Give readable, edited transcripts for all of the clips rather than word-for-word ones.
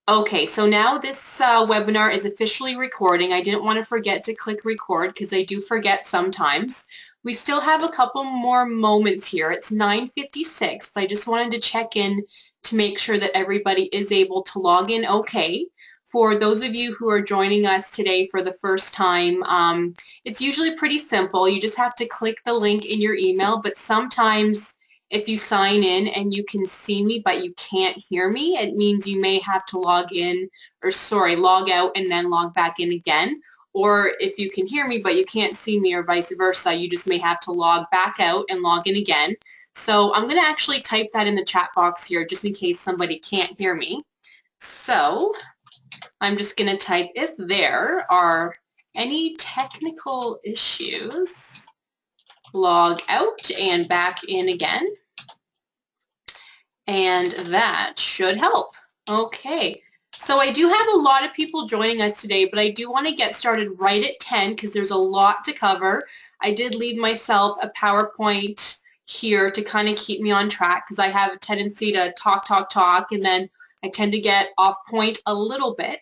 Okay, so now this webinar is officially recording. I didn't want to forget to click record because I do forget sometimes. We still have a couple more moments here. It's 9:56, but I just wanted to check in to make sure that everybody is able to log in okay. For those of you who are joining us today for the first time, it's usually pretty simple. You just have to click the link in your email, but sometimes if you sign in and you can see me but you can't hear me, it means you may have to log in, or sorry, log out and then log back in again. Or if you can hear me but you can't see me or vice versa, you just may have to log back out and log in again. So I'm going to actually type that in the chat box here just in case somebody can't hear me. So I'm just going to type, if there are any technical issues, log out and back in again. And that should help. Okay, so I do have a lot of people joining us today, but I do want to get started right at 10 because there's a lot to cover. I did leave myself a PowerPoint here to kind of keep me on track because I have a tendency to talk, and then I tend to get off point a little bit.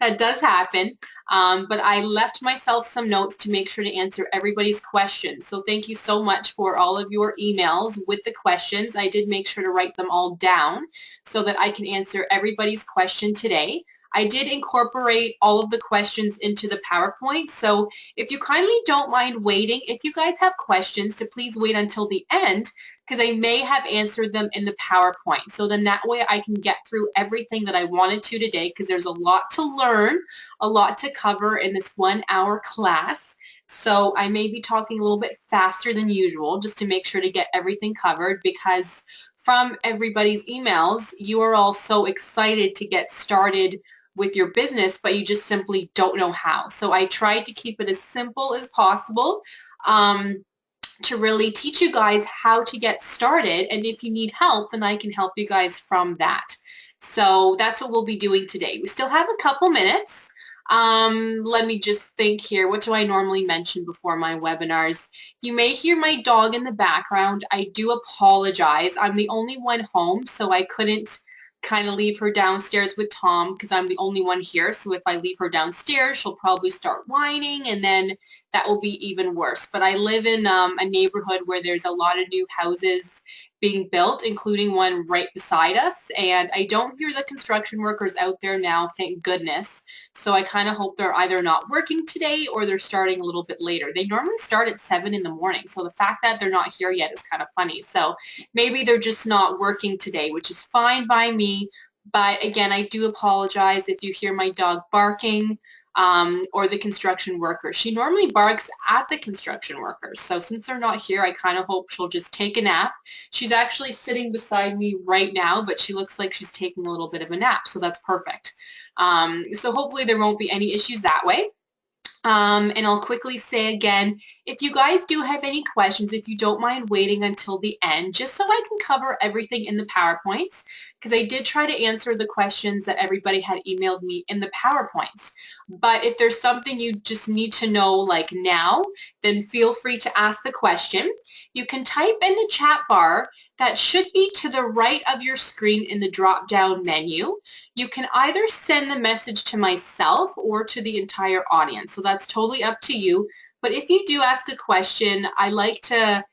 That does happen, but I left myself some notes to make sure to answer everybody's questions. So thank you so much for all of your emails with the questions. I did make sure to write them all down so that I can answer everybody's question today. I did incorporate all of the questions into the PowerPoint, so if you kindly don't mind waiting, if you guys have questions, to please wait until the end because I may have answered them in the PowerPoint. So then that way I can get through everything that I wanted to today because there's a lot to learn, a lot to cover in this 1 hour class. So I may be talking a little bit faster than usual just to make sure to get everything covered because from everybody's emails, you are all so excited to get started with your business, but you just simply don't know how. So I tried to keep it as simple as possible to really teach you guys how to get started. And if you need help, then I can help you guys from that. So that's what we'll be doing today. We still have a couple minutes. Let me just think here. What do I normally mention before my webinars? You may hear my dog in the background. I do apologize. I'm the only one home, so I couldn't kind of leave her downstairs with Tom because I'm the only one here. So if I leave her downstairs, she'll probably start whining and then that will be even worse. But I live in a neighborhood where there's a lot of new houses being built, including one right beside us. And I don't hear the construction workers out there now, thank goodness. So I kind of hope they're either not working today or they're starting a little bit later. They normally start at 7 in the morning. So the fact that they're not here yet is kind of funny. So maybe they're just not working today, which is fine by me. But again, I do apologize if you hear my dog barking or the construction worker. She normally barks at the construction workers. So since they're not here, I kind of hope she'll just take a nap. She's actually sitting beside me right now, but she looks like she's taking a little bit of a nap. So that's perfect. So hopefully there won't be any issues that way. And I'll quickly say again, if you guys do have any questions, if you don't mind waiting until the end, just so I can cover everything in the PowerPoints, because I did try to answer the questions that everybody had emailed me in the PowerPoints. But if there's something you just need to know like now, then feel free to ask the question. You can type in the chat bar that should be to the right of your screen in the drop-down menu. You can either send the message to myself or to the entire audience. So that's totally up to you. But if you do ask a question, I like to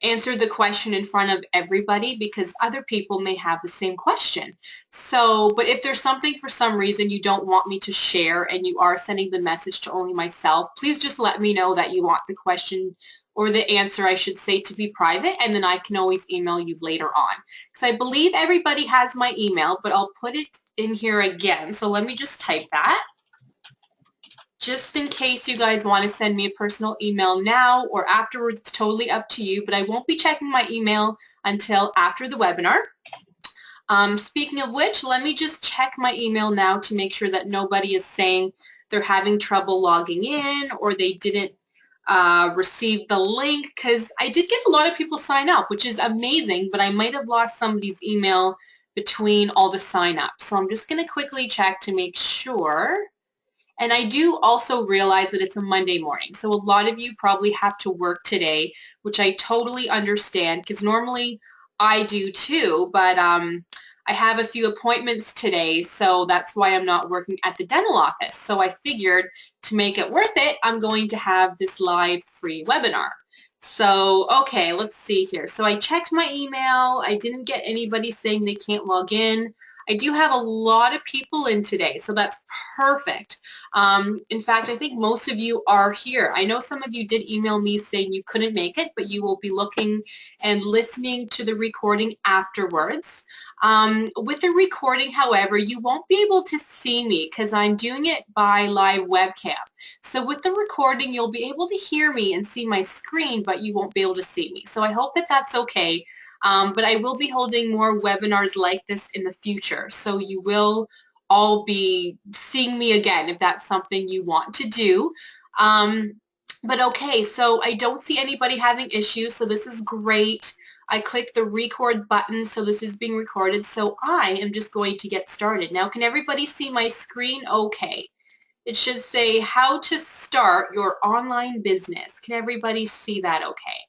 answer the question in front of everybody because other people may have the same question. So, but if there's something for some reason you don't want me to share and you are sending the message to only myself, please just let me know that you want the question or the answer, I should say, to be private, and then I can always email you later on. Because I believe everybody has my email, but I'll put it in here again. So let me just type that. Just in case you guys want to send me a personal email now or afterwards, it's totally up to you, but I won't be checking my email until after the webinar. Speaking of which, let me just check my email now to make sure that nobody is saying they're having trouble logging in or they didn't receive the link, because I did get a lot of people sign up, which is amazing, but I might have lost somebody's email between all the sign ups. So I'm just going to quickly check to make sure. And I do also realize that it's a Monday morning, so a lot of you probably have to work today, which I totally understand because normally I do too, but I have a few appointments today, so that's why I'm not working at the dental office. So I figured to make it worth it, I'm going to have this live free webinar. So, okay, let's see here. So I checked my email. I didn't get anybody saying they can't log in. I do have a lot of people in today, so that's perfect. In fact, I think most of you are here. I know some of you did email me saying you couldn't make it, but you will be looking and listening to the recording afterwards. With the recording, however, you won't be able to see me because I'm doing it by live webcam. So with the recording, you'll be able to hear me and see my screen, but you won't be able to see me. So I hope that that's okay. But I will be holding more webinars like this in the future. So you will all be seeing me again if that's something you want to do. But okay, so I don't see anybody having issues, so this is great. I click the record button, so this is being recorded, so I am just going to get started. Now, can everybody see my screen? Okay. It should say how to start your online business. Can everybody see that okay?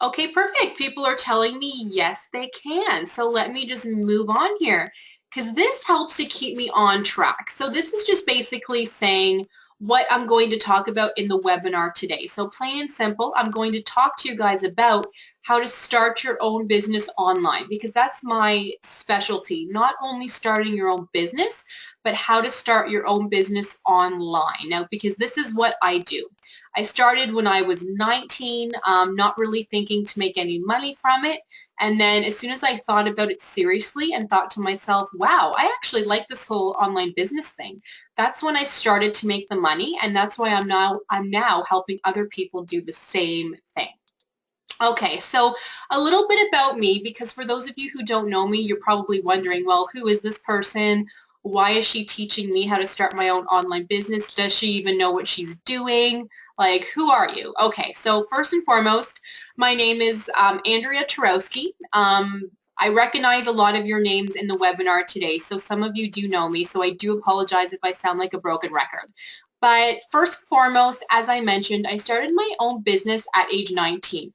Okay, perfect. People are telling me yes, they can. So let me just move on here because this helps to keep me on track. So this is just basically saying what I'm going to talk about in the webinar today. So plain and simple, I'm going to talk to you guys about how to start your own business online because that's my specialty, not only starting your own business, but how to start your own business online. Now, because this is what I do. I started when I was 19, not really thinking to make any money from it. And then as soon as I thought about it seriously and thought to myself, wow, I actually like this whole online business thing. That's when I started to make the money, and that's why I'm now helping other people do the same thing. Okay, so a little bit about me, because for those of you who don't know me, you're probably wondering, well, who is this person? Why is she teaching me how to start my own online business? Does she even know what she's doing? Like, who are you? Okay, so first and foremost, my name is Andrea Twarowski. I recognize a lot of your names in the webinar today, so some of you do know me, so I do apologize if I sound like a broken record. But first and foremost, as I mentioned, I started my own business at age 19.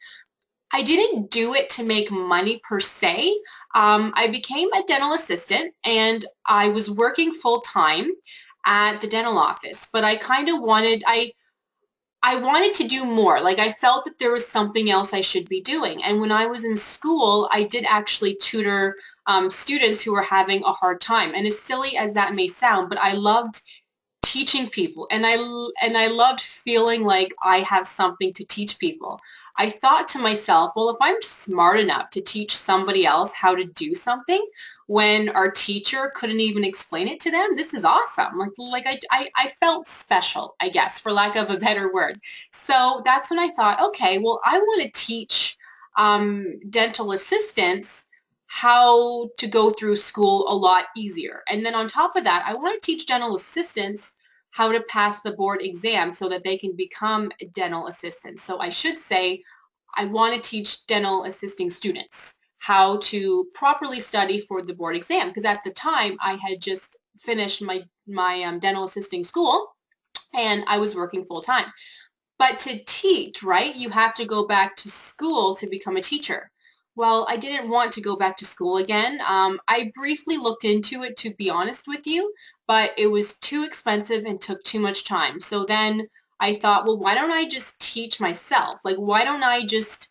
I didn't do it to make money per se. I became a dental assistant and I was working full time at the dental office, but I kind of I wanted to do more. Like I felt that there was something else I should be doing. And when I was in school, I did actually tutor students who were having a hard time. And as silly as that may sound, but I loved teaching people, and I loved feeling like I have something to teach people. I thought to myself, well, if I'm smart enough to teach somebody else how to do something when our teacher couldn't even explain it to them, this is awesome. I felt special, I guess, for lack of a better word. So that's when I thought, okay, well, I want to teach dental assistants how to go through school a lot easier. And then on top of that, I want to teach dental assistants how to pass the board exam so that they can become dental assistants. So I should say I want to teach dental assisting students how to properly study for the board exam, because at the time I had just finished my dental assisting school and I was working full time. But to teach, right, you have to go back to school to become a teacher. Well, I didn't want to go back to school again. I briefly looked into it, to be honest with you, but it was too expensive and took too much time. So then I thought, well, why don't I just teach myself? Like, why don't I just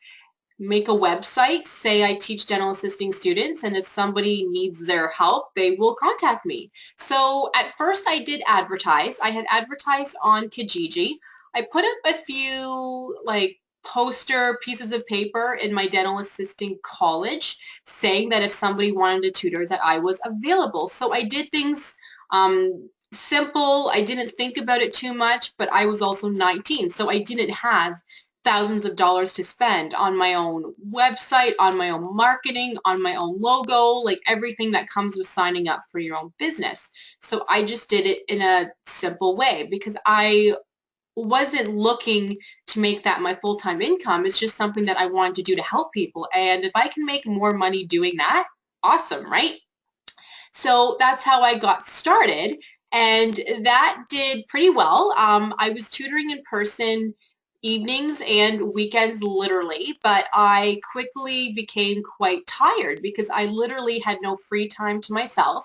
make a website, say I teach dental assisting students, and if somebody needs their help, they will contact me. So at first I did advertise. I had advertised on Kijiji. I put up a few like poster pieces of paper in my dental assisting college saying that if somebody wanted a tutor that I was available. So I did things simple. I didn't think about it too much, but I was also 19, so I didn't have thousands of dollars to spend on my own website, on my own marketing, on my own logo, like everything that comes with signing up for your own business. So I just did it in a simple way because I wasn't looking to make that my full-time income. It's just something that I wanted to do to help people. And if I can make more money doing that, awesome, right? So that's how I got started. And that did pretty well. I was tutoring in person evenings and weekends literally, but I quickly became quite tired because I literally had no free time to myself.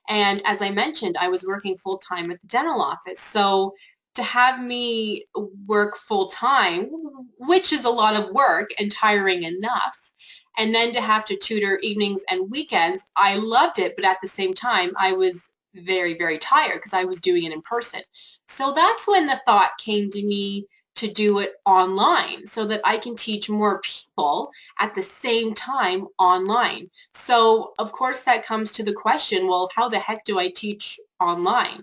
And as I mentioned, I was working full time at the dental office. So to have me work full time, which is a lot of work and tiring enough, and then to have to tutor evenings and weekends, I loved it, but at the same time, I was very, very tired because I was doing it in person. So that's when the thought came to me to do it online so that I can teach more people at the same time online. So of course that comes to the question, well, how the heck do I teach online?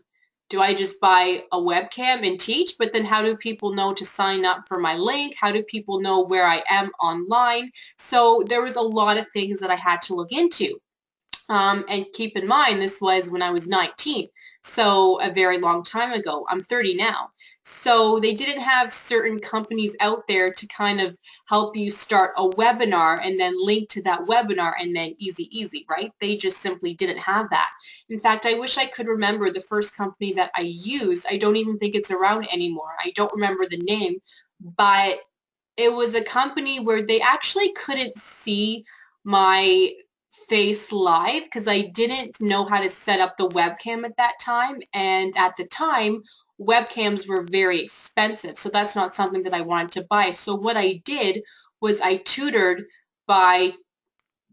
Do I just buy a webcam and teach? But then how do people know to sign up for my link? How do people know where I am online? So there was a lot of things that I had to look into. And keep in mind, this was when I was 19, so a very long time ago. I'm 30 now. So they didn't have certain companies out there to kind of help you start a webinar and then link to that webinar and then easy, right? They just simply didn't have that. In fact, I wish I could remember the first company that I used. I don't even think it's around anymore. I don't remember the name, but it was a company where they actually couldn't see my face live because I didn't know how to set up the webcam at that time. And at the time, webcams were very expensive. So that's not something that I wanted to buy. So what I did was I tutored by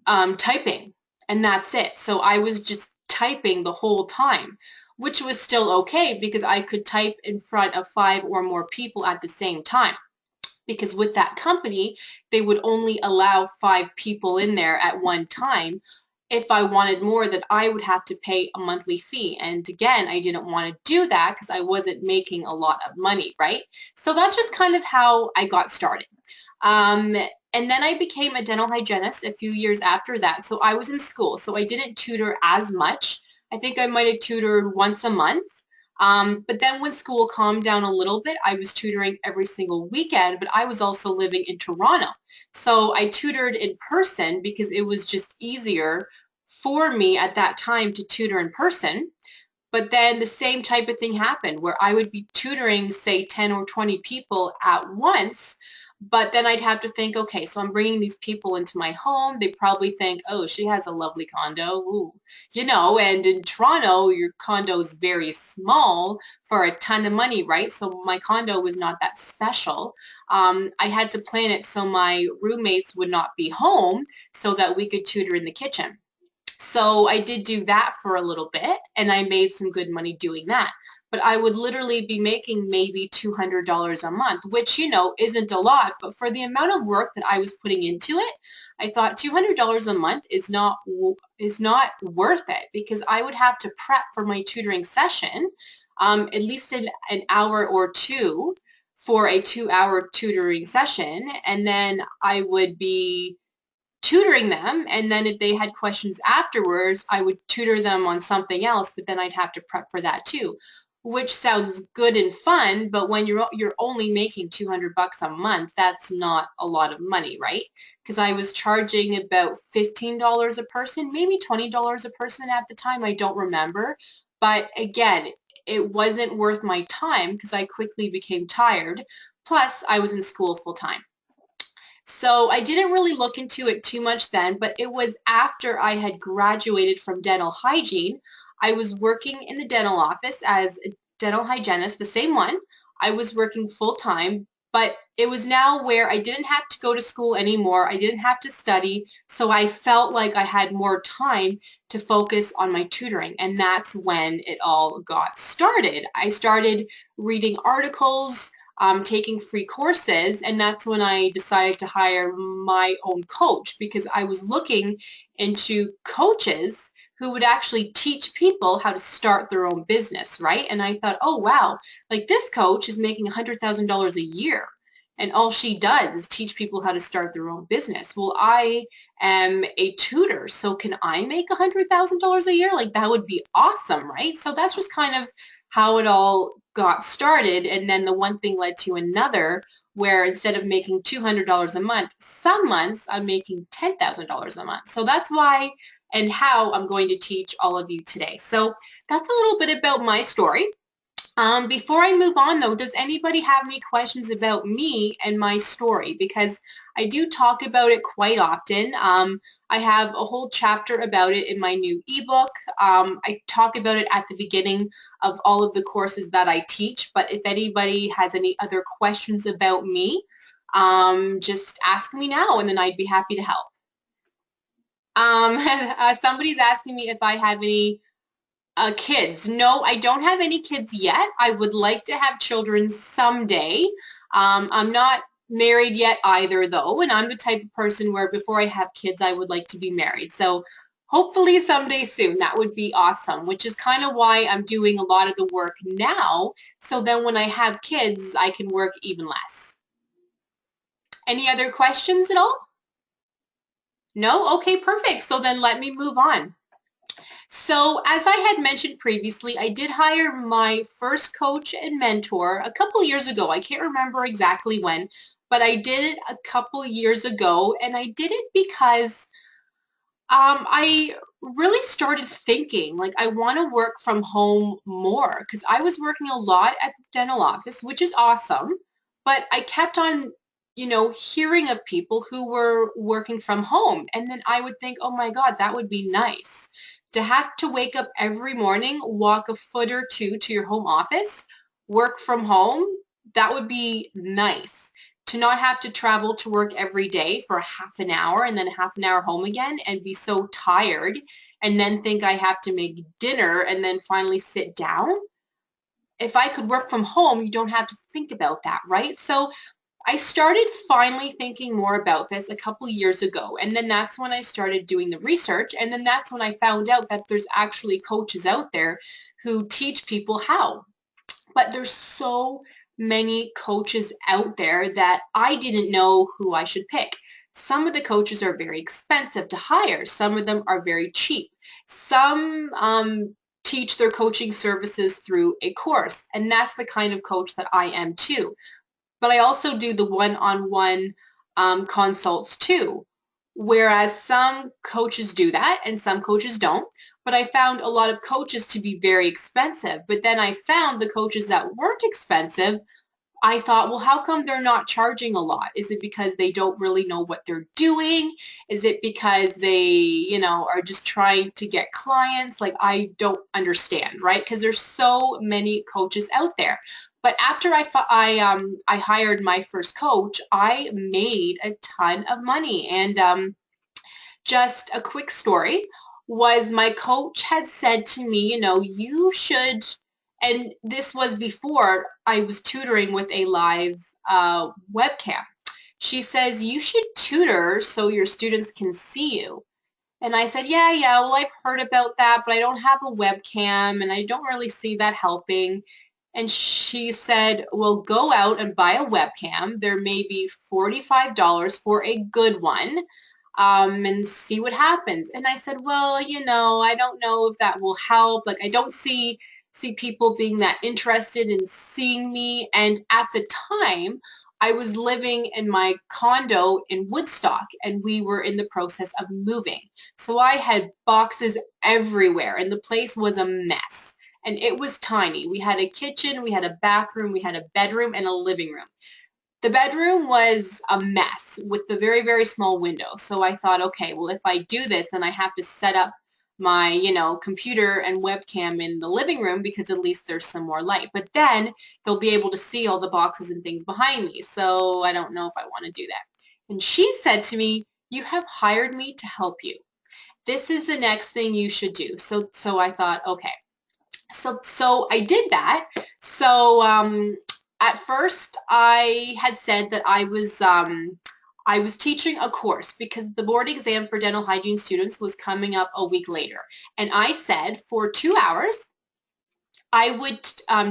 typing, and that's it. So I was just typing the whole time, which was still okay because I could type in front of 5 or more people at the same time, because with that company, they would only allow 5 people in there at one time. If I wanted more, then I would have to pay a monthly fee. And again, I didn't want to do that because I wasn't making a lot of money, right? So that's just kind of how I got started. Um, and then I became a dental hygienist a few years after that. So I was in school, so I didn't tutor as much. I think I might have tutored once a month. But then when school calmed down a little bit, I was tutoring every single weekend, but I was also living in Toronto. So I tutored in person because it was just easier for me at that time to tutor in person. But then the same type of thing happened where I would be tutoring, say, 10 or 20 people at once, but then I'd have to think, okay, so I'm bringing these people into my home. They probably think, oh, she has a lovely condo. Ooh. And in Toronto, your condo is very small for a ton of money, right? So my condo was not that special. I had to plan it so my roommates would not be home so that we could tutor in the kitchen. So I did do that for a little bit, and I made some good money doing that. But I would literally be making maybe $200 a month, which, isn't a lot, but for the amount of work that I was putting into it, I thought $200 a month is not worth it, because I would have to prep for my tutoring session, at least an hour or two for a 2-hour tutoring session, and then I would be tutoring them, and then if they had questions afterwards, I would tutor them on something else, but then I'd have to prep for that too, which sounds good and fun, but when you're only making $200 a month, that's not a lot of money, right? Because I was charging about $15 a person, maybe $20 a person at the time, I don't remember, but again, it wasn't worth my time because I quickly became tired, plus I was in school full time. So I didn't really look into it too much then, but it was after I had graduated from dental hygiene. I was working in the dental office as a dental hygienist, the same one. I was working full time, but it was now where I didn't have to go to school anymore. I didn't have to study, so I felt like I had more time to focus on my tutoring, and that's when it all got started. I started reading articles, taking free courses, and that's when I decided to hire my own coach, because I was looking into coaches who would actually teach people how to start their own business, right? And I thought, oh wow, like this coach is making $100,000 a year, and all she does is teach people how to start their own business. Well, I am a tutor, so can I make $100,000 a year? Like that would be awesome, right? So that's just kind of how it all got started, and then the one thing led to another, where instead of making $200 a month, some months I'm making $10,000 a month. So that's why and how I'm going to teach all of you today. So that's a little bit about my story. Before I move on though, does anybody have any questions about me and my story? Because I do talk about it quite often. I have a whole chapter about it in my new ebook. I talk about it at the beginning of all of the courses that I teach, but if anybody has any other questions about me, just ask me now and then I'd be happy to help. Somebody's asking me if I have any kids. No, I don't have any kids yet. I would like to have children someday. I'm not married yet either, though, and I'm the type of person where before I have kids, I would like to be married. So hopefully someday soon. That would be awesome, which is kind of why I'm doing a lot of the work now. So then when I have kids, I can work even less. Any other questions at all? No? Okay, perfect. So then let me move on. So as I had mentioned previously, I did hire my first coach and mentor a couple years ago. I can't remember exactly when, but I did it a couple years ago, and I did it because I really started thinking like I want to work from home more because I was working a lot at the dental office, which is awesome, but I kept on, hearing of people who were working from home. And then I would think, oh my God, that would be nice to have to wake up every morning, walk a foot or two to your home office, work from home. That would be nice to not have to travel to work every day for half an hour and then half an hour home again and be so tired and then think I have to make dinner and then finally sit down. If I could work from home, you don't have to think about that, right? So I started finally thinking more about this a couple years ago, and then that's when I started doing the research, and then that's when I found out that there's actually coaches out there who teach people how. But there's so many coaches out there that I didn't know who I should pick. Some of the coaches are very expensive to hire. Some of them are very cheap. Some teach their coaching services through a course, and that's the kind of coach that I am too. But I also do the one-on-one consults too. Whereas some coaches do that and some coaches don't. But I found a lot of coaches to be very expensive. But then I found the coaches that weren't expensive. I thought, well, how come they're not charging a lot? Is it because they don't really know what they're doing? Is it because they, are just trying to get clients? Like, I don't understand, right? Because there's so many coaches out there. But after I hired my first coach, I made a ton of money. And just a quick story was my coach had said to me, you should, and this was before I was tutoring with a live webcam. She says, you should tutor so your students can see you. And I said, yeah, well, I've heard about that, but I don't have a webcam and I don't really see that helping. And she said, well, go out and buy a webcam. There may be $45 for a good one, and see what happens. And I said, well, I don't know if that will help. Like, I don't see people being that interested in seeing me. And at the time, I was living in my condo in Woodstock, and we were in the process of moving. So I had boxes everywhere, and the place was a mess. And it was tiny. We had a kitchen, we had a bathroom, we had a bedroom, and a living room. The bedroom was a mess with the very, very small window. So I thought, okay, well, if I do this, then I have to set up my, computer and webcam in the living room because at least there's some more light. But then they'll be able to see all the boxes and things behind me. So I don't know if I want to do that. And she said to me, you have hired me to help you. This is the next thing you should do. So I thought, okay. So I did that. So at first I had said that I was teaching a course because the board exam for dental hygiene students was coming up a week later. And I said for 2 hours I would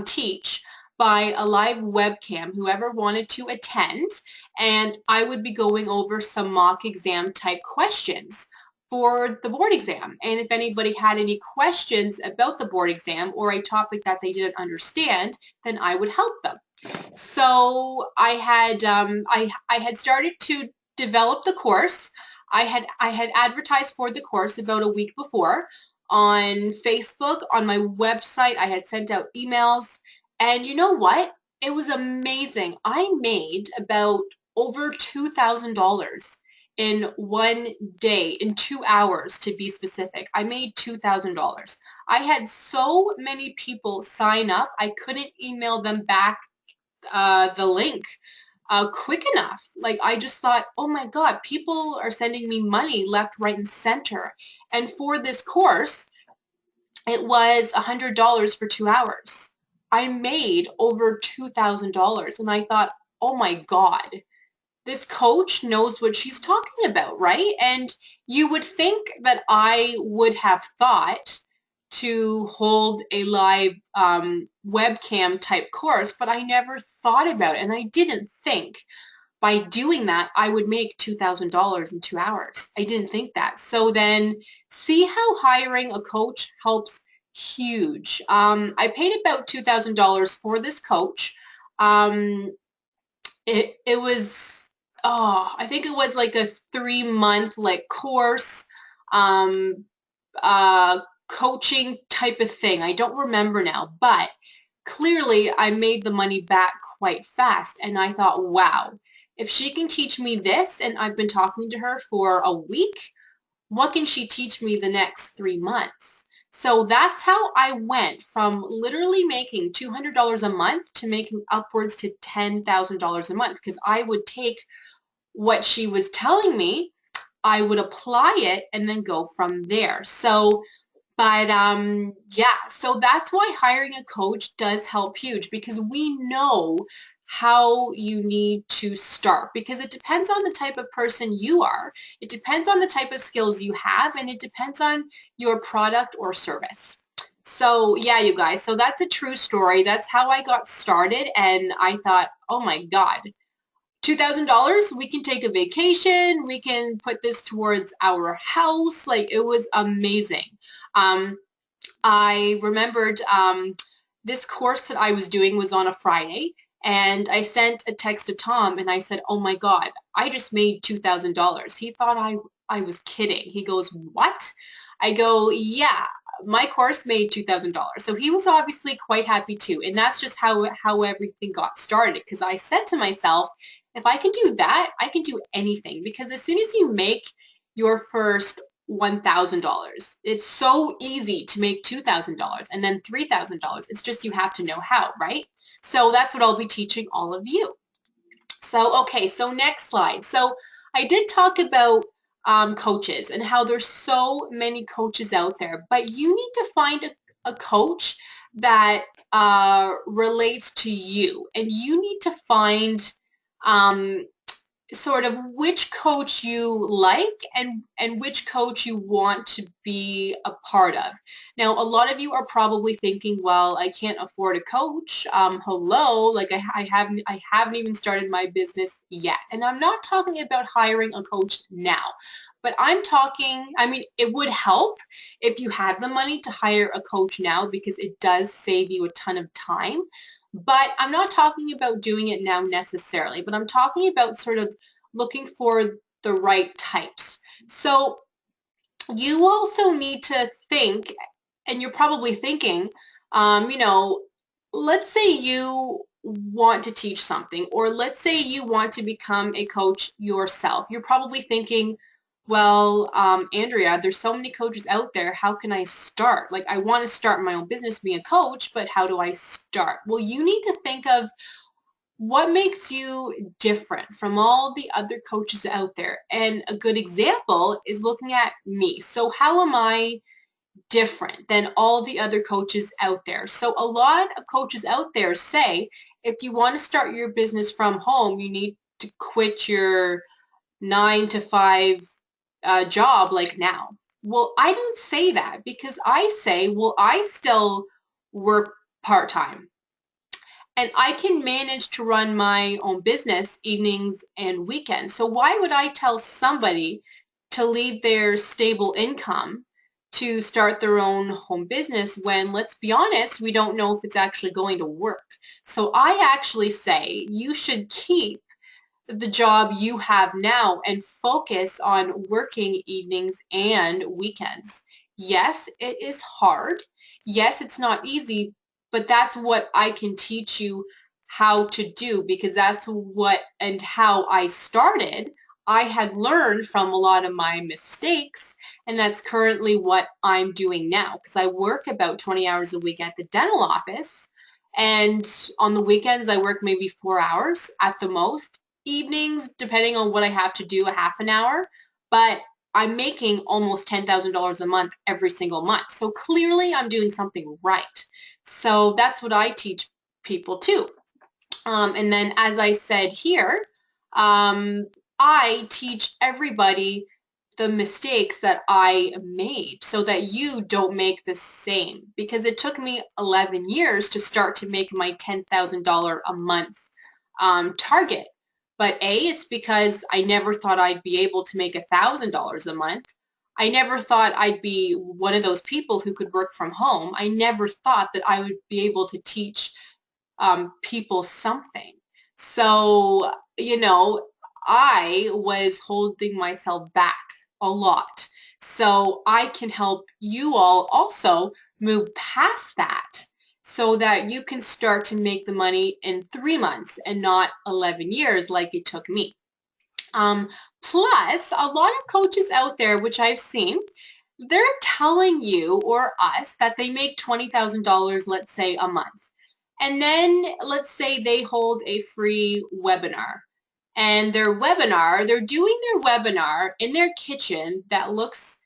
teach by a live webcam, whoever wanted to attend, and I would be going over some mock exam type questions for the board exam. And if anybody had any questions about the board exam or a topic that they didn't understand, then I would help them. So I had started to develop the course. I had advertised for the course about a week before on Facebook, on my website. I had sent out emails, And you know what? It was amazing. I made about over $2,000 in one day, in 2 hours to be specific. I made $2,000. I had so many people sign up, I couldn't email them back the link quick enough. Like, I just thought, oh my God, people are sending me money left, right, and center. And for this course, it was $100 for 2 hours. I made over $2,000, and I thought, oh my God, this coach knows what she's talking about, right? And you would think that I would have thought to hold a live webcam type course, but I never thought about it, and I didn't think by doing that I would make $2,000 in 2 hours. I didn't think that. So then see how hiring a coach helps huge. I paid about $2,000 for this coach. Um, it was, oh, I think it was like a 3 month like course, um, uh, coaching type of thing. I don't remember now, but clearly I made the money back quite fast. And I thought, wow, if she can teach me this, and I've been talking to her for a week, what can she teach me the next 3 months? So that's how I went from literally making $200 a month to making upwards to $10,000 a month, because I would take what she was telling me, I would apply it, and then go from there. So but yeah, so that's why hiring a coach does help huge, because we know how you need to start, because it depends on the type of person you are, it depends on the type of skills you have, and it depends on your product or service. So yeah, you guys, so that's a true story. That's how I got started, and I thought, oh my God, $2,000, we can take a vacation, we can put this towards our house. Like, it was amazing. Um, I remembered this course that I was doing was on a Friday, and I sent a text to Tom and I said, oh my God, I just made $2,000. He thought I was kidding. He goes, what? I go, yeah, my course made $2,000. So he was obviously quite happy too. And that's just how everything got started, because I said to myself, if I can do that, I can do anything, because as soon as you make your first $1,000. It's so easy to make $2,000 and then $3,000. It's just you have to know how, right? So that's what I'll be teaching all of you. So, okay, so next slide. So I did talk about coaches and how there's so many coaches out there, but you need to find a coach that relates to you, and you need to find um, sort of which coach you like, and which coach you want to be a part of. Now, a lot of you are probably thinking, well, I can't afford a coach. Hello, like I haven't even started my business yet. And I'm not talking about hiring a coach now, but I'm talking, I mean, it would help if you had the money to hire a coach now, because it does save you a ton of time. But I'm not talking about doing it now necessarily, but I'm talking about sort of looking for the right types. So you also need to think, and you're probably thinking, you know, let's say you want to teach something, or let's say you want to become a coach yourself. You're probably thinking, well, Andrea, there's so many coaches out there. How can I start? Like, I want to start my own business being a coach, but how do I start? Well, you need to think of what makes you different from all the other coaches out there. And a good example is looking at me. So how am I different than all the other coaches out there? So a lot of coaches out there say, if you want to start your business from home, you need to quit your 9 to 5 job like now. Well, I don't say that, because I say, well, I still work part-time, and I can manage to run my own business evenings and weekends. So why would I tell somebody to leave their stable income to start their own home business when, let's be honest, we don't know if it's actually going to work? So I actually say you should keep the job you have now and focus on working evenings and weekends. Yes, it is hard. Yes, it's not easy, but that's what I can teach you how to do, because that's what and how I started. I had learned from a lot of my mistakes, and that's currently what I'm doing now, because I work about 20 hours a week at the dental office, and on the weekends I work maybe 4 hours at the most. Evenings, depending on what I have to do, a half an hour, but I'm making almost $10,000 a month every single month. So clearly I'm doing something right. So that's what I teach people too. And then, as I said here, I teach everybody the mistakes that I made so that you don't make the same. Because it took me 11 years to start to make my $10,000 a month target. But A, it's because I never thought I'd be able to make $1,000 a month. I never thought I'd be one of those people who could work from home. I never thought that I would be able to teach people something. So, I was holding myself back a lot. So I can help you all also move past that so that you can start to make the money in 3 months and not 11 years like it took me. Plus, a lot of coaches out there, which I've seen, they're telling you or us that they make $20,000, let's say, a month. And then let's say they hold a free webinar. And they're doing their webinar in their kitchen that looks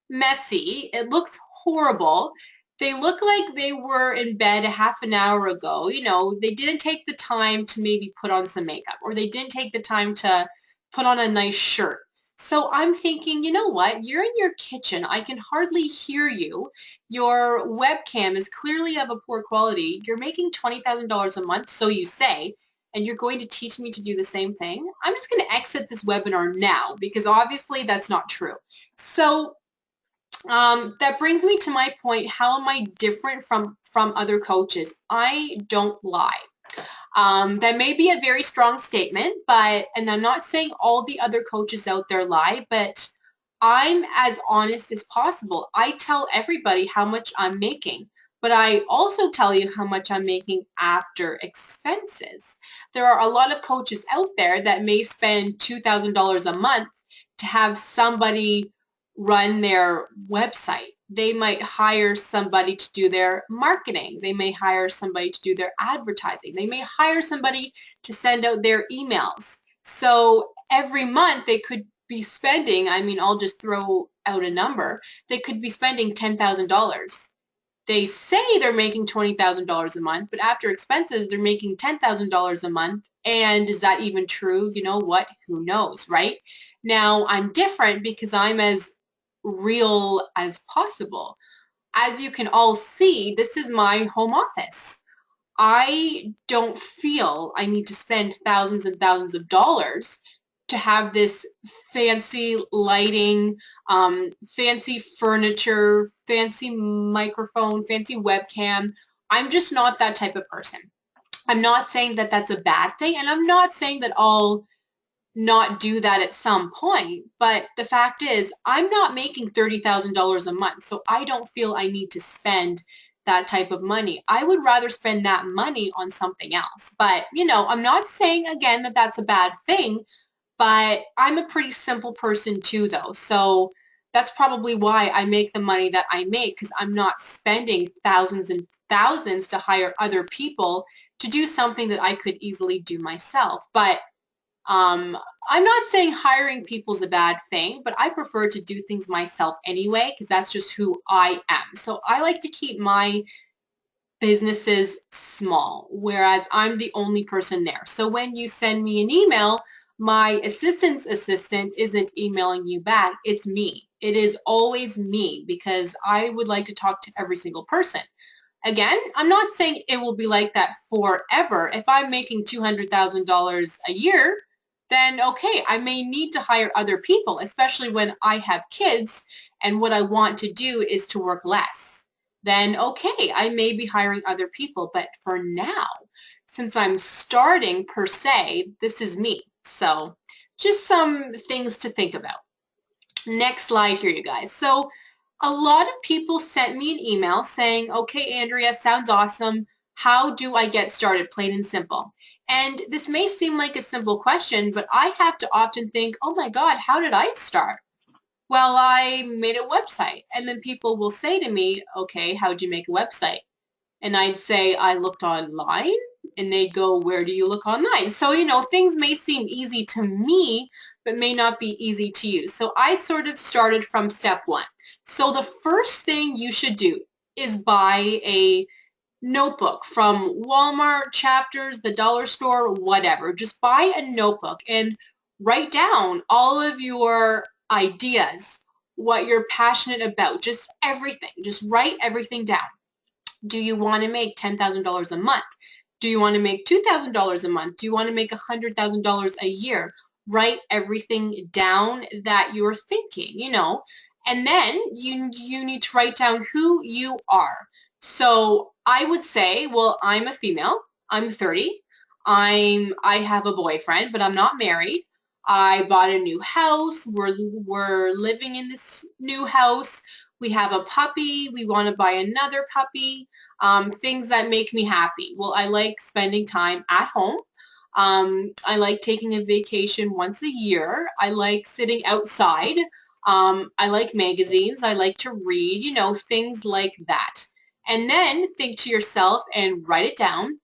messy. It looks horrible. They look like they were in bed a half an hour ago. They didn't take the time to maybe put on some makeup, or they didn't take the time to put on a nice shirt. So I'm thinking, you know what? You're in your kitchen. I can hardly hear you. Your webcam is clearly of a poor quality. You're making $20,000 a month, so you say, and you're going to teach me to do the same thing. I'm just going to exit this webinar now, because obviously that's not true. So that brings me to my point. How am I different from other coaches? I don't lie. That may be a very strong statement, and I'm not saying all the other coaches out there lie, but I'm as honest as possible. I tell everybody how much I'm making, but I also tell you how much I'm making after expenses. There are a lot of coaches out there that may spend $2,000 a month to have somebody run their website. They might hire somebody to do their marketing. They may hire somebody to do their advertising. They may hire somebody to send out their emails. So every month they could be spending, I'll just throw out a number, they could be spending $10,000. They say they're making $20,000 a month, but after expenses, they're making $10,000 a month. And is that even true? You know what? Who knows, right? Now, I'm different because I'm as real as possible. As you can all see, this is my home office. I don't feel I need to spend thousands and thousands of dollars to have this fancy lighting, fancy furniture, fancy microphone, fancy webcam. I'm just not that type of person. I'm not saying that that's a bad thing, and I'm not saying that I'll not do that at some point, but the fact is I'm not making $30,000 a month, so I don't feel I need to spend that type of money. I would rather spend that money on something else. But, I'm not saying again that that's a bad thing, but I'm a pretty simple person too, though. So that's probably why I make the money that I make, because I'm not spending thousands and thousands to hire other people to do something that I could easily do myself. But I'm not saying hiring people is a bad thing, but I prefer to do things myself anyway, because that's just who I am. So I like to keep my businesses small, whereas I'm the only person there. So when you send me an email, my assistant's assistant isn't emailing you back, it's me. It is always me, because I would like to talk to every single person. Again, I'm not saying it will be like that forever. If I'm making $200,000 a year, then okay, I may need to hire other people, especially when I have kids and what I want to do is to work less. Then okay, I may be hiring other people, but for now, since I'm starting per se, this is me. So just some things to think about. Next slide here, you guys. So a lot of people sent me an email saying, okay, Andrea, sounds awesome. How do I get started, plain and simple? And this may seem like a simple question, but I have to often think, oh my God, how did I start? Well, I made a website. And then people will say to me, okay, how'd you make a website? And I'd say, I looked online. And they'd go, where do you look online? So, things may seem easy to me, but may not be easy to you. So I sort of started from step one. So the first thing you should do is buy a notebook from Walmart, Chapters, the dollar store, whatever. Just buy a notebook and write down all of your ideas, what you're passionate about, just everything. Just write everything down. Do you want to make $10,000 a month? Do you want to make $2,000 a month? Do you want to make $100,000 a year? Write everything down that you're thinking, and then you need to write down who you are. So I would say, well, I'm a female. I'm 30. I have a boyfriend, but I'm not married. I bought a new house. We're living in this new house. We have a puppy. We want to buy another puppy. Things that make me happy. Well, I like spending time at home. I like taking a vacation once a year. I like sitting outside. I like magazines. I like to read, things like that. And then think to yourself and write it down.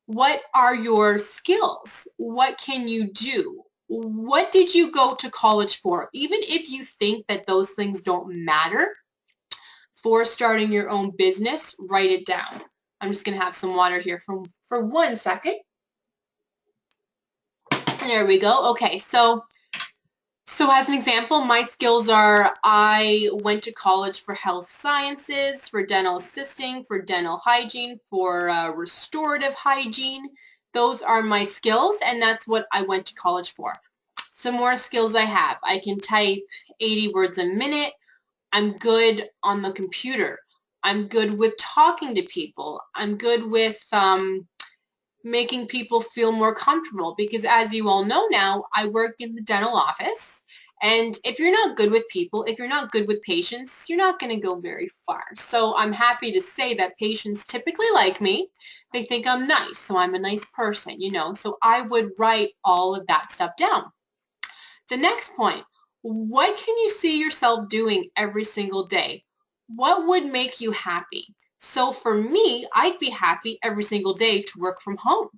What are your skills? What can you do? What did you go to college for? Even if you think that those things don't matter, for starting your own business, write it down. I'm just going to have some water here for 1 second. There we go. Okay, so as an example, my skills are I went to college for health sciences, for dental assisting, for dental hygiene, for restorative hygiene. Those are my skills, and that's what I went to college for. Some more skills I have. I can type 80 words a minute. I'm good on the computer. I'm good with talking to people. I'm good with making people feel more comfortable because, as you all know now, I work in the dental office. And if you're not good with people, if you're not good with patients, you're not going to go very far. So I'm happy to say that patients typically like me. They think I'm nice, so I'm a nice person, So I would write all of that stuff down. The next point, what can you see yourself doing every single day? What would make you happy? So for me, I'd be happy every single day to work from home.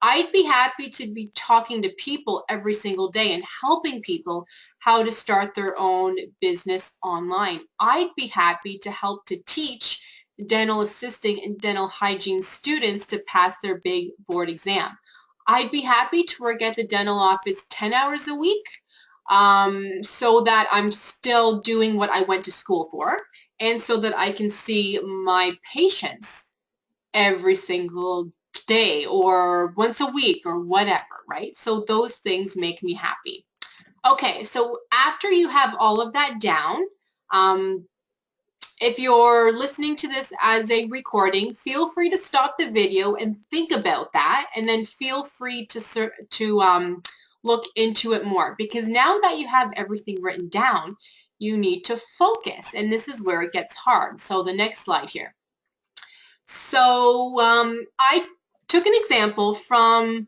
I'd be happy to be talking to people every single day and helping people how to start their own business online. I'd be happy to help to teach dental assisting and dental hygiene students to pass their big board exam. I'd be happy to work at the dental office 10 hours a week so that I'm still doing what I went to school for and so that I can see my patients every single day or once a week or whatever, right? So those things make me happy. Okay, so after you have all of that down, if you're listening to this as a recording, feel free to stop the video and think about that, and then feel free to look into it more, because now that you have everything written down, you need to focus, and this is where it gets hard. So the next slide here. So I took an example from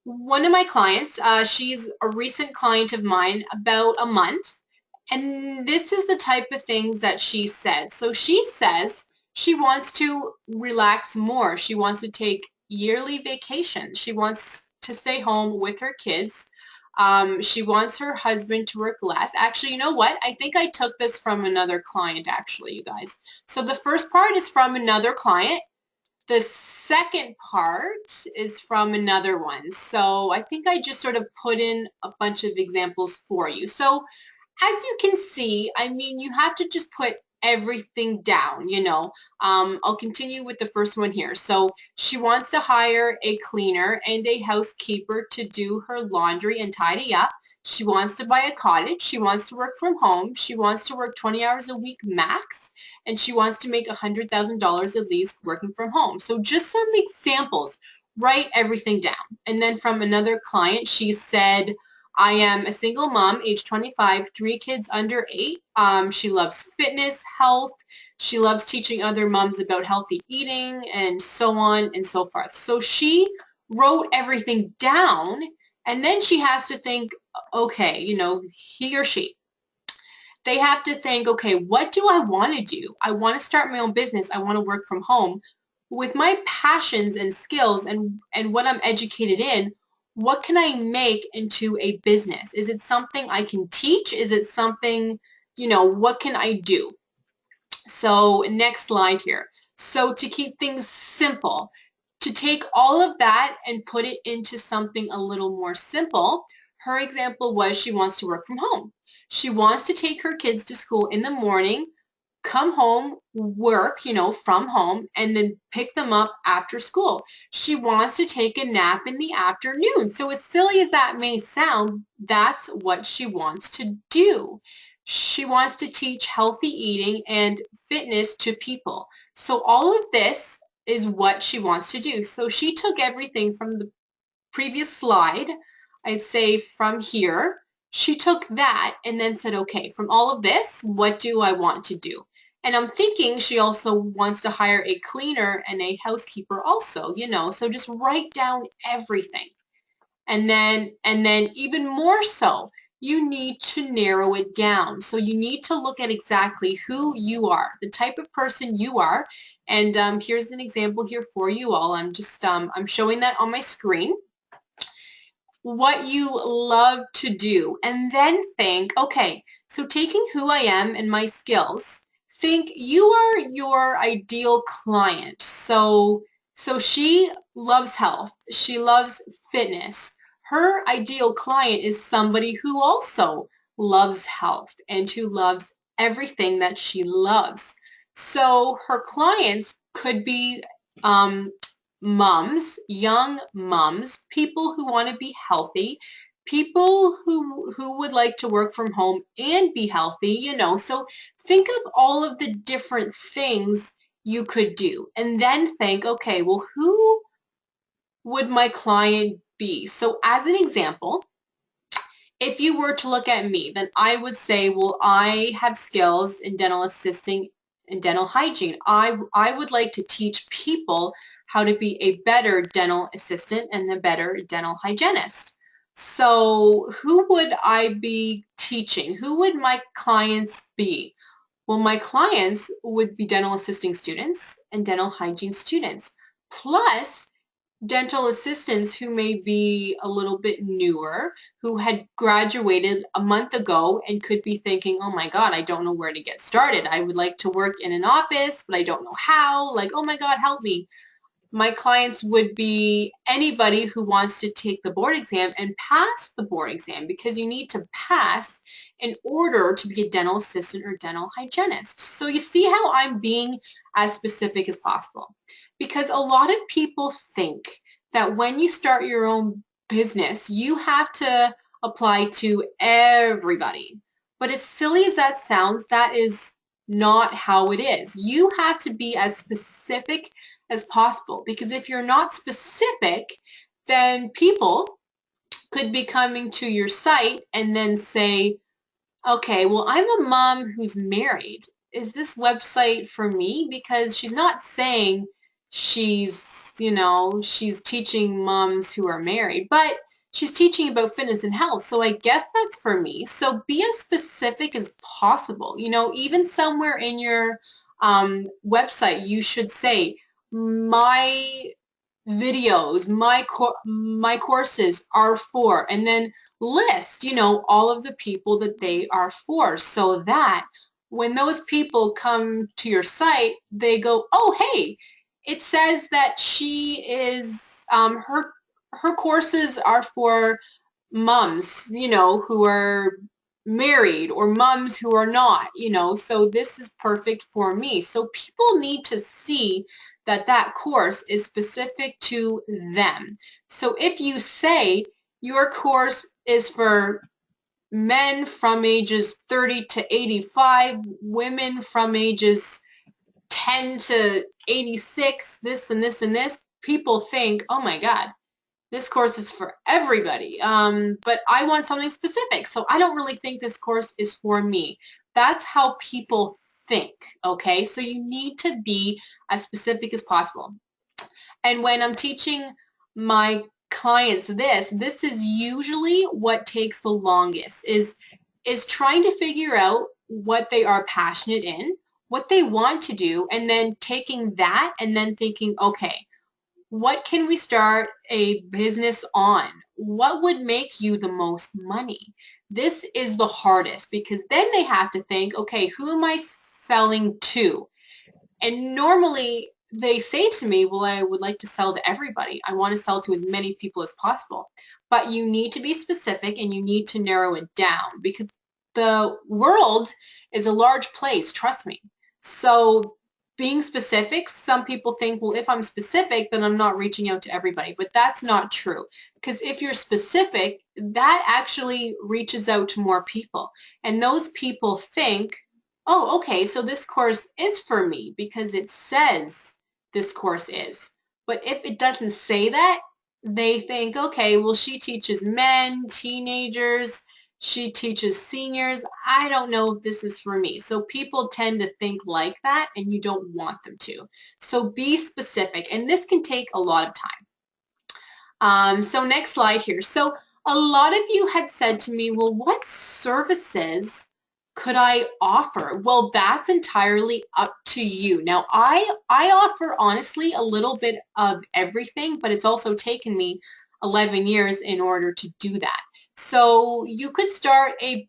one of my clients. She's a recent client of mine, about a month. And this is the type of things that she said. So she says she wants to relax more. She wants to take yearly vacations. She wants to stay home with her kids. She wants her husband to work less. Actually, you know what? I think I took this from another client, actually, you guys. So the first part is from another client. The second part is from another one. So I think I just sort of put in a bunch of examples for you. So as you can see, I mean, you have to just put everything down, I'll continue with the first one here. So she wants to hire a cleaner and a housekeeper to do her laundry and tidy up. She wants to buy a cottage. She wants to work from home. She wants to work 20 hours a week max. And she wants to make $100,000 at least working from home. So just some examples. Write everything down. And then from another client, she said, I am a single mom, age 25, 3 kids under 8. She loves fitness, health. She loves teaching other moms about healthy eating and so on and so forth. So she wrote everything down, and then she has to think, okay, he or she, they have to think, okay, what do I want to do? I want to start my own business. I want to work from home. With my passions and skills and what I'm educated in, what can I make into a business? Is it something I can teach? Is it something, what can I do? So next slide here. So to keep things simple, to take all of that and put it into something a little more simple, her example was she wants to work from home. She wants to take her kids to school in the morning, come home, work, from home, and then pick them up after school. She wants to take a nap in the afternoon. So as silly as that may sound, that's what she wants to do. She wants to teach healthy eating and fitness to people. So all of this is what she wants to do. So she took everything from the previous slide, I'd say from here, she took that and then said, okay, from all of this, what do I want to do? And I'm thinking she also wants to hire a cleaner and a housekeeper also, so just write down everything. And then even more so, you need to narrow it down. So you need to look at exactly who you are, the type of person you are. And here's an example here for you all. I'm showing that on my screen. What you love to do, and then think, okay, so taking who I am and my skills, think you are your ideal client. So she loves health, she loves fitness. Her ideal client is somebody who also loves health and who loves everything that she loves. So her clients could be mums, young mums, people who want to be healthy, people who would like to work from home and be healthy, So think of all of the different things you could do and then think, okay, well, who would my client be? So as an example, if you were to look at me, then I would say, well, I have skills in dental assisting and dental hygiene. I would like to teach people how to be a better dental assistant and a better dental hygienist. So who would I be teaching? Who would my clients be? Well, my clients would be dental assisting students and dental hygiene students, plus dental assistants who may be a little bit newer, who had graduated a month ago and could be thinking, oh my God, I don't know where to get started. I would like to work in an office, but I don't know how. Like, oh my God, help me. My clients would be anybody who wants to take the board exam and pass the board exam, because you need to pass in order to be a dental assistant or dental hygienist. So you see how I'm being as specific as possible, because a lot of people think that when you start your own business, you have to apply to everybody. But as silly as that sounds, that is not how it is. You have to be as specific as possible, because if you're not specific, then people could be coming to your site and then say, okay, well, I'm a mom who's married. Is this website for me? Because she's not saying she's teaching moms who are married, but she's teaching about fitness and health. So I guess that's for me. So be as specific as possible. Even somewhere in your website, you should say, my videos, my courses are for, and then list, all of the people that they are for, so that when those people come to your site, they go, oh, hey, it says that she is, her courses are for mums, who are married, or mums who are not, so this is perfect for me. So people need to see that that course is specific to them. So if you say your course is for men from ages 30 to 85, women from ages 10 to 86, this and this and this, people think, oh my God, this course is for everybody, but I want something specific, so I don't really think this course is for me. That's how people think, okay? So you need to be as specific as possible. And when I'm teaching my clients this is usually what takes the longest, is trying to figure out what they are passionate in, what they want to do, and then taking that and then thinking, okay, what can we start a business on? What would make you the most money? This is the hardest because then they have to think, okay, who am I selling to? And normally they say to me, well, I would like to sell to everybody. I want to sell to as many people as possible. But you need to be specific and you need to narrow it down because the world is a large place, trust me. So being specific, some people think, well, if I'm specific, then I'm not reaching out to everybody. But that's not true. Because if you're specific, that actually reaches out to more people. And those people think, oh, okay, so this course is for me because it says this course is. But if it doesn't say that, they think, okay, well, she teaches men, teenagers, she teaches seniors. I don't know if this is for me. So people tend to think like that, and you don't want them to. So be specific, and this can take a lot of time. So next slide here. So a lot of you had said to me, well, what services could I offer? Well, that's entirely up to you. Now, I offer honestly a little bit of everything, but it's also taken me 11 years in order to do that. So you could start a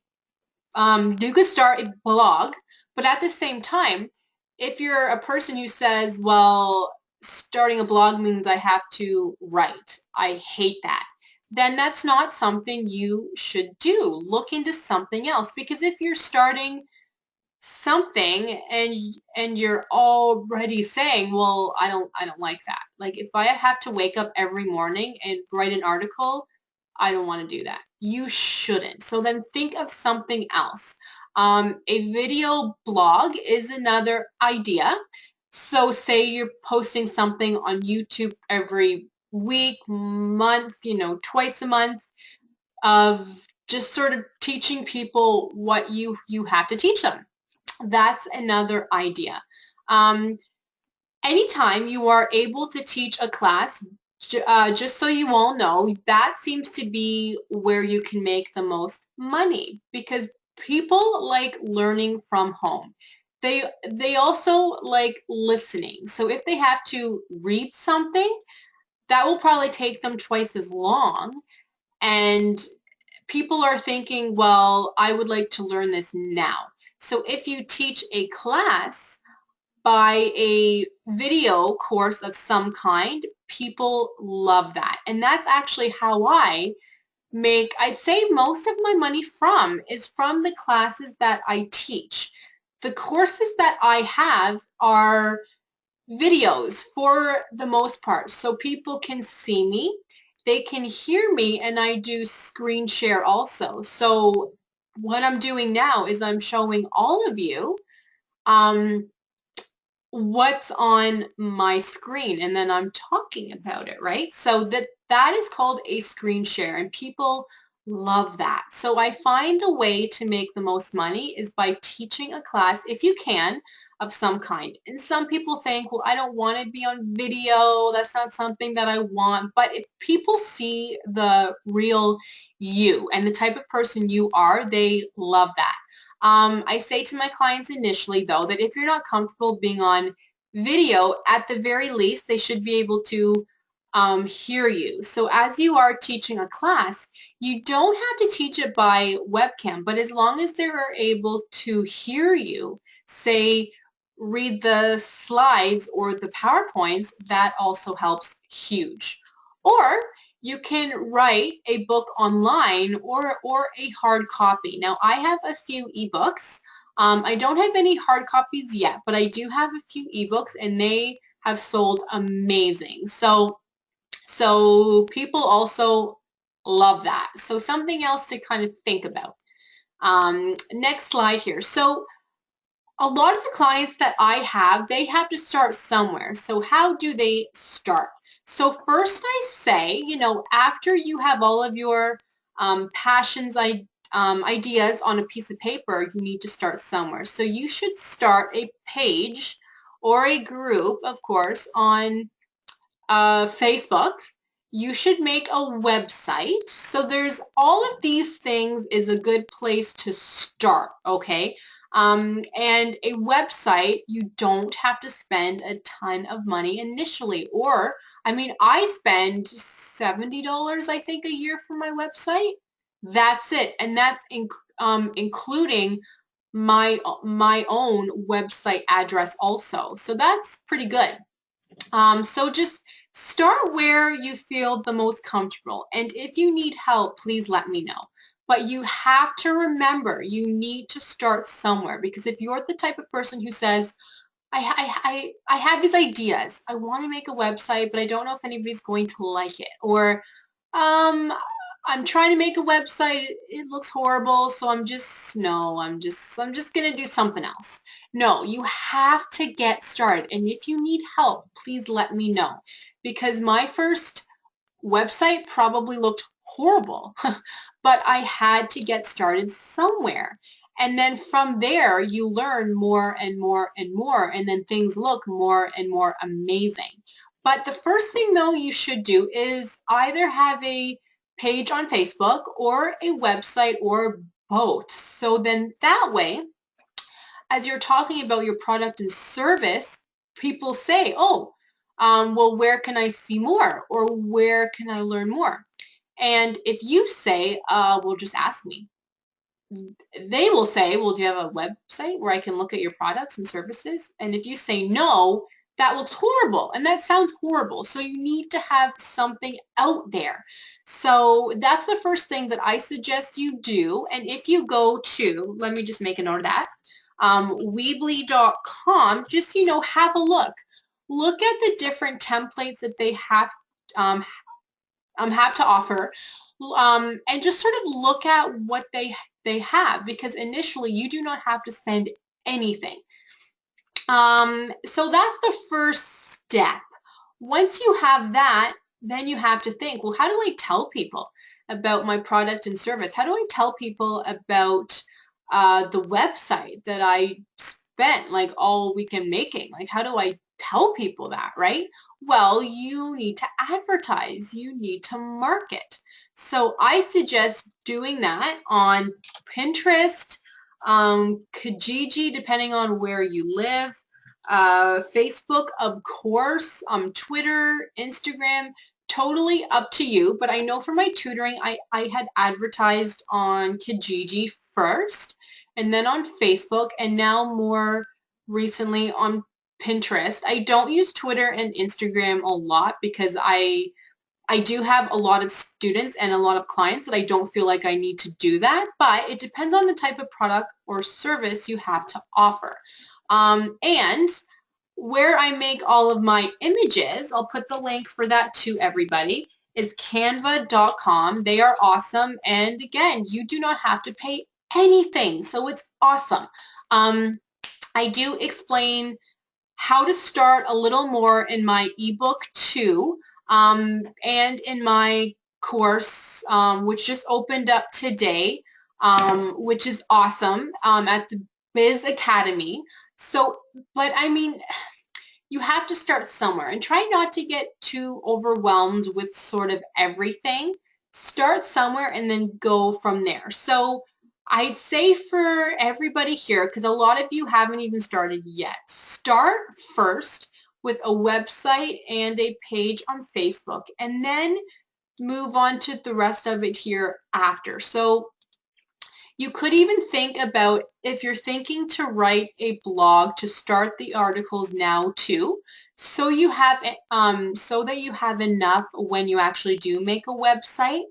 blog, but at the same time, if you're a person who says, well, starting a blog means I have to write, I hate that, then that's not something you should do. Look into something else, because if you're starting something and you're already saying, well, I don't like that. Like if I have to wake up every morning and write an article, I don't want to do that. You shouldn't. So then think of something else. A video blog is another idea. So say you're posting something on YouTube every week, month, twice a month, of just sort of teaching people what you have to teach them. That's another idea. Um, Anytime you are able to teach a class, just so you all know, that seems to be where you can make the most money because people like learning from home. They also like listening. So if they have to read something, that will probably take them twice as long. And people are thinking, well, I would like to learn this now. So if you teach a class by a video course of some kind, people love that. And that's actually how I'd say most of my money is from the classes that I teach. The courses that I have are videos for the most part, so people can see me, they can hear me, and I do screen share also. So what I'm doing now is I'm showing all of you um, what's on my screen, and then I'm talking about it, right? So that is called a screen share, and people love that. So I find the way to make the most money is by teaching a class, if you can, of some kind. And some people think, well, I don't want to be on video, that's not something that I want. But if people see the real you and the type of person you are, they love that. I say to my clients initially, though, that if you're not comfortable being on video, at the very least, they should be able to hear you. So as you are teaching a class, you don't have to teach it by webcam, but as long as they're able to hear you, say, read the slides or the PowerPoints, that also helps huge. Or you can write a book online or a hard copy. Now, I have a few ebooks. I don't have any hard copies yet, but I do have a few ebooks, and they have sold amazing. So people also love that. So something else to kind of think about. Next slide here. So a lot of the clients that I have, they have to start somewhere. So how do they start? So first I say, you know, after you have all of your passions, ideas on a piece of paper, you need to start somewhere. So you should start a page or a group, of course, on Facebook. You should make a website. So there's all of these things is a good place to start, okay? And a website, you don't have to spend a ton of money initially. Or, I mean, I spend $70, I think, a year for my website. That's it. And that's including my own website address also. So that's pretty good. So just start where you feel the most comfortable. And if you need help, please let me know. But you have to remember, you need to start somewhere, because if you're the type of person who says, I have these ideas, I want to make a website, but I don't know if anybody's going to like it. Or um, I'm trying to make a website, it looks horrible, so I'm just gonna do something else. No, you have to get started. And if you need help, please let me know. Because my first website probably looked horrible, but I had to get started somewhere. And then from there, you learn more and more and more, and then things look more and more amazing. But the first thing, though, you should do is either have a page on Facebook or a website or both. So then that way, as you're talking about your product and service, people say, oh, well, where can I see more? Or where can I learn more? And if you say, well, just ask me, they will say, well, do you have a website where I can look at your products and services? And if you say no, that looks horrible and that sounds horrible. So you need to have something out there. So that's the first thing that I suggest you do. And if you go to, let me just make a note of that, Weebly.com, just, you know, have a look. Look at the different templates that they have to offer, and just sort of look at what they have, because initially you do not have to spend anything. So that's the first step. Once you have that, then you have to think, well, how do I tell people about my product and service? How do I tell people about the website that I spent like all weekend making? Like, how do I tell people that, right? Well, you need to advertise, you need to market. So I suggest doing that on Pinterest, Kijiji, depending on where you live, Facebook, of course, Twitter, Instagram, totally up to you. But I know for my tutoring, I had advertised on Kijiji first, and then on Facebook, and now more recently on Pinterest. I don't use Twitter and Instagram a lot because I do have a lot of students and a lot of clients that I don't feel like I need to do that, but it depends on the type of product or service you have to offer. And where I make all of my images, I'll put the link for that to everybody, is canva.com. They are awesome. And again, you do not have to pay anything, so it's awesome. I do explain how to start a little more in my ebook too, and in my course, which just opened up today, which is awesome, at the Biz Academy. So, but I mean, you have to start somewhere and try not to get too overwhelmed with sort of everything. Start somewhere and then go from there. So I'd say for everybody here, because a lot of you haven't even started yet, start first with a website and a page on Facebook, and then move on to the rest of it here after. So you could even think about, if you're thinking to write a blog, to start the articles now too, so you have so that you have enough when you actually do make a website.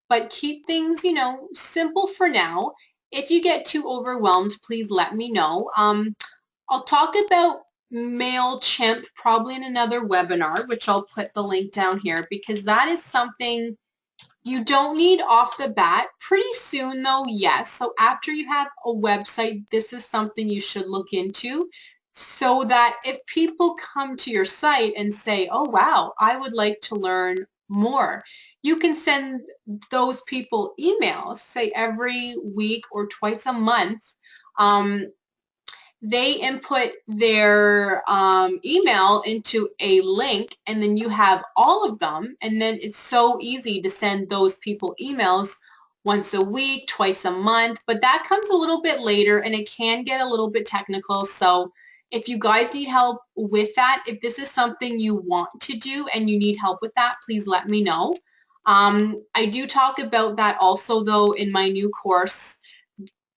But keep things, you know, simple for now. If you get too overwhelmed, please let me know. I'll talk about MailChimp probably in another webinar, which I'll put the link down here, because that is something you don't need off the bat. Pretty soon though, yes. So after you have a website, this is something you should look into. so that if people come to your site and say, oh wow, I would like to learn more, you can send those people emails, say every week or twice a month. They input their email into a link, and then you have all of them, and then it's so easy to send those people emails once a week, twice a month, but that comes a little bit later and it can get a little bit technical. So if you guys need help with that, if this is something you want to do and you need help with that, please let me know. I do talk about that also though in my new course,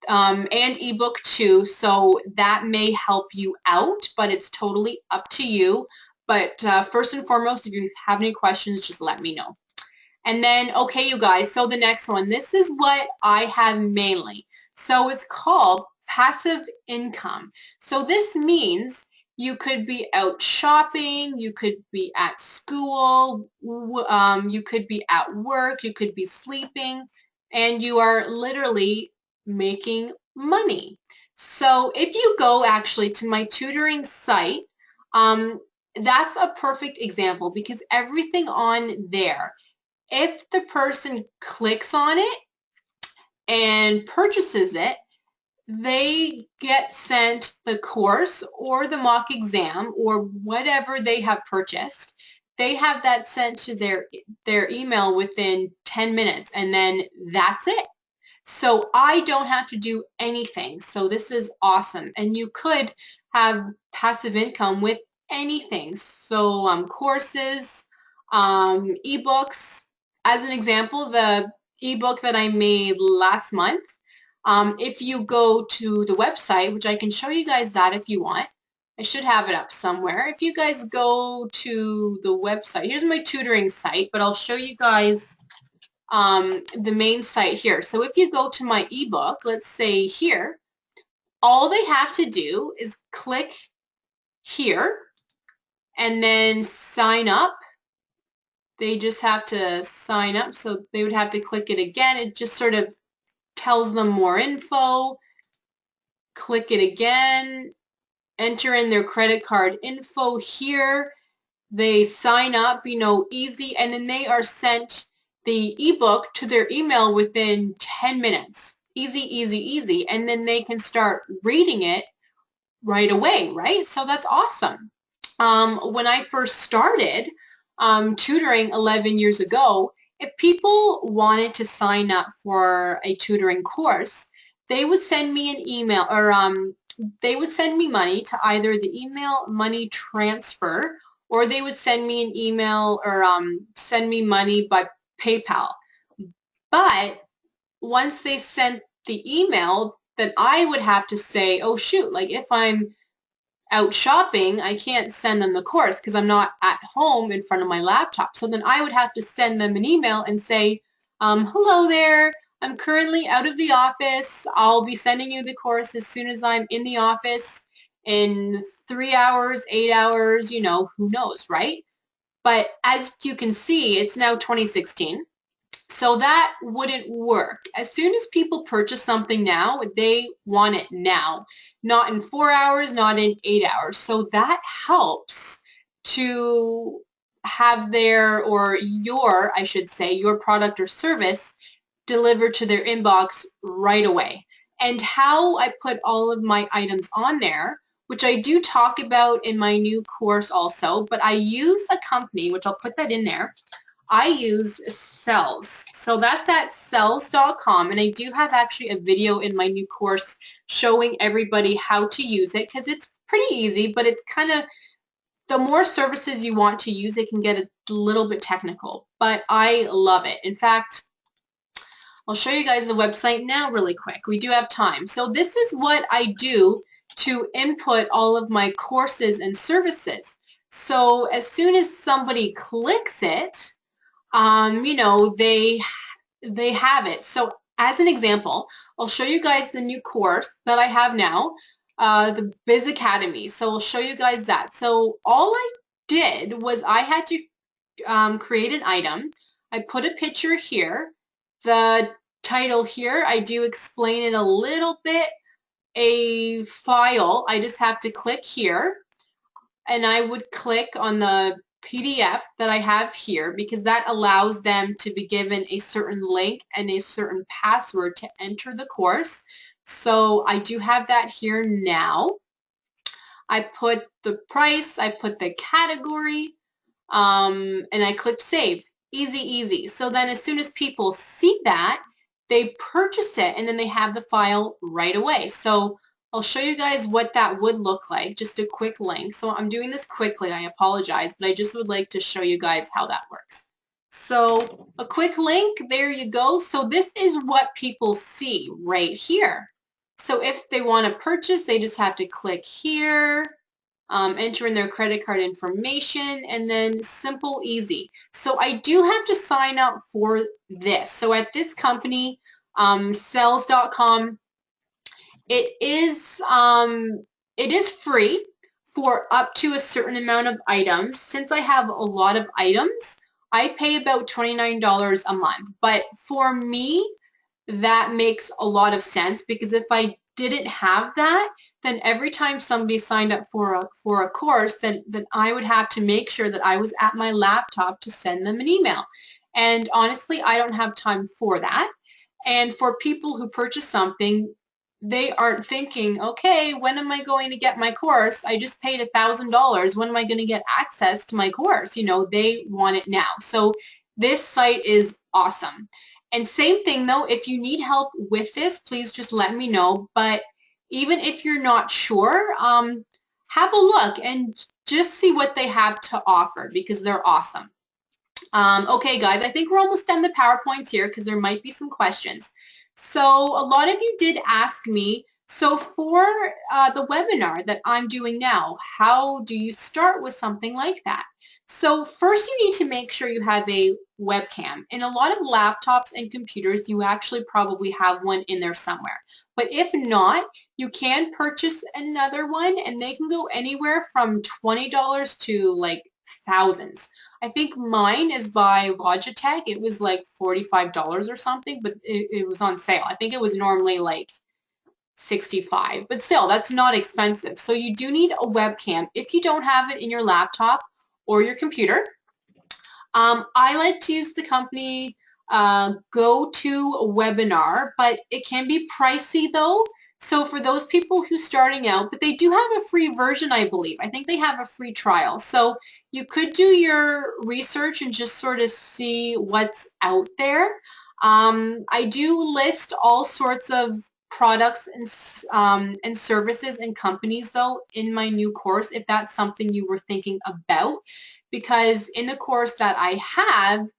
and ebook too, so that may help you out, but it's totally up to you. But first and foremost, if you have any questions, just let me know. And then, okay, you guys, so the next one, this is what I have mainly. So it's called passive income. So this means you could be out shopping, you could be at school, you could be at work, you could be sleeping, and you are literally making money. So if you go actually to my tutoring site, that's a perfect example because everything on there, if the person clicks on it and purchases it, they get sent the course or the mock exam or whatever they have purchased. They have that sent to their email within 10 minutes, and then that's it. So I don't have to do anything. So this is awesome. And you could have passive income with anything. So courses, ebooks. As an example, the ebook that I made last month, if you go to the website, which I can show you guys that if you want, I should have it up somewhere. If you guys go to the website, here's my tutoring site, but I'll show you guys the main site here. So if you go to my ebook, let's say here, all they have to do is click here and then sign up. They just have to sign up, so they would have to click it again. It just sort of tells them more info. Click it again, enter in their credit card info here. They sign up, easy, and then they are sent the ebook to their email within 10 minutes. Easy, easy, easy. And then they can start reading it right away, right? So that's awesome. When I first started tutoring 11 years ago, if people wanted to sign up for a tutoring course, they would send me an email, or they would send me money to either the email money transfer, or they would send me an email or send me money by PayPal. But once they sent the email, then I would have to say, oh shoot, like if I'm out shopping, I can't send them the course because I'm not at home in front of my laptop. So then I would have to send them an email and say, hello there, I'm currently out of the office. I'll be sending you the course as soon as I'm in the office in 3 hours, 8 hours, who knows, right? But as you can see, it's now 2016. So that wouldn't work. As soon as people purchase something now, they want it now, not in 4 hours, not in 8 hours. So that helps to have I should say, your product or service delivered to their inbox right away. And how I put all of my items on there, which I do talk about in my new course also, but I use a company, which I'll put that in there. I use Cells. So that's at cells.com, and I do have actually a video in my new course showing everybody how to use it because it's pretty easy, but it's kind of, the more services you want to use, it can get a little bit technical, but I love it. In fact, I'll show you guys the website now really quick. We do have time. So this is what I do to input all of my courses and services. So as soon as somebody clicks it, they have it. So as an example, I'll show you guys the new course that I have now, the Biz Academy. So I'll show you guys that. So all I did was I had to create an item. I put a picture here. The title here, I do explain it a little bit. a file, I just have to click here, and I would click on the PDF that I have here because that allows them to be given a certain link and a certain password to enter the course. So I do have that here now. I put the price, I put the category, and I clicked save. Easy, easy. So then as soon as people see that, they purchase it and then they have the file right away. So I'll show you guys what that would look like, just a quick link. So I'm doing this quickly, I apologize, but I just would like to show you guys how that works. So a quick link, there you go. So this is what people see right here. So if they want to purchase, they just have to click here, enter in their credit card information, and then simple, easy. So I do have to sign up for this. So at this company, sales.com, it is free for up to a certain amount of items. Since I have a lot of items, I pay about $29 a month. But for me, that makes a lot of sense because if I didn't have that, then every time somebody signed up for a course, then I would have to make sure that I was at my laptop to send them an email. And honestly, I don't have time for that. And for people who purchase something, they aren't thinking, okay, when am I going to get my course? I just paid $1,000. When am I going to get access to my course? You know, they want it now. So this site is awesome. And same thing though, if you need help with this, please just let me know. But even if you're not sure, have a look and just see what they have to offer because they're awesome. Okay, guys, I think we're almost done the PowerPoints here because there might be some questions. So a lot of you did ask me, so for the webinar that I'm doing now, how do you start with something like that? So first you need to make sure you have a webcam. In a lot of laptops and computers, you actually probably have one in there somewhere. But if not, you can purchase another one and they can go anywhere from $20 to like thousands. I think mine is by Logitech. It was like $45 or something, but it was on sale. I think it was normally like 65, but still, that's not expensive. So you do need a webcam if you don't have it in your laptop or your computer. I like to use the company GoToWebinar, but it can be pricey though. So for those people who are starting out, but they do have a free version, I believe. I think they have a free trial. So you could do your research and just sort of see what's out there. I do list all sorts of products and services and companies though in my new course if that's something you were thinking about, because in the course that I have,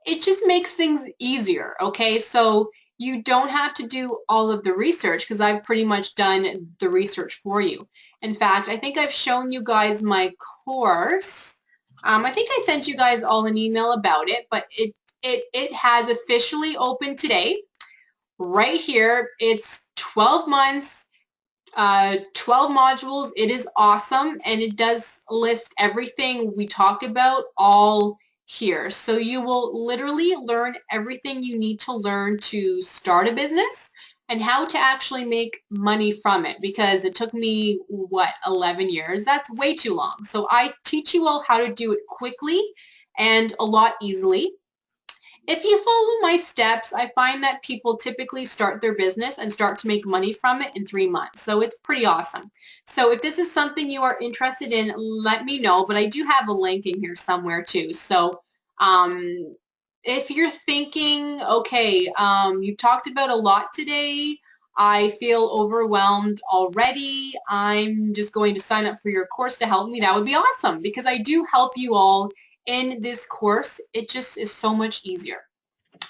it just makes things easier, okay? So you don't have to do all of the research because I've pretty much done the research for you. In fact, I think I've shown you guys my course. I think I sent you guys all an email about it, but it has officially opened today. Right here, it's 12 months, 12 modules. It is awesome, and it does list everything we talk about all here. So you will literally learn everything you need to learn to start a business and how to actually make money from it, because it took me, what, 11 years? That's way too long. So I teach you all how to do it quickly and a lot easily. If you follow my steps, I find that people typically start their business and start to make money from it in 3 months. So it's pretty awesome. So if this is something you are interested in, let me know. But I do have a link in here somewhere too. So if you're thinking, okay, you've talked about a lot today, I feel overwhelmed already, I'm just going to sign up for your course to help me, that would be awesome because I do help you all in this course. It just is so much easier.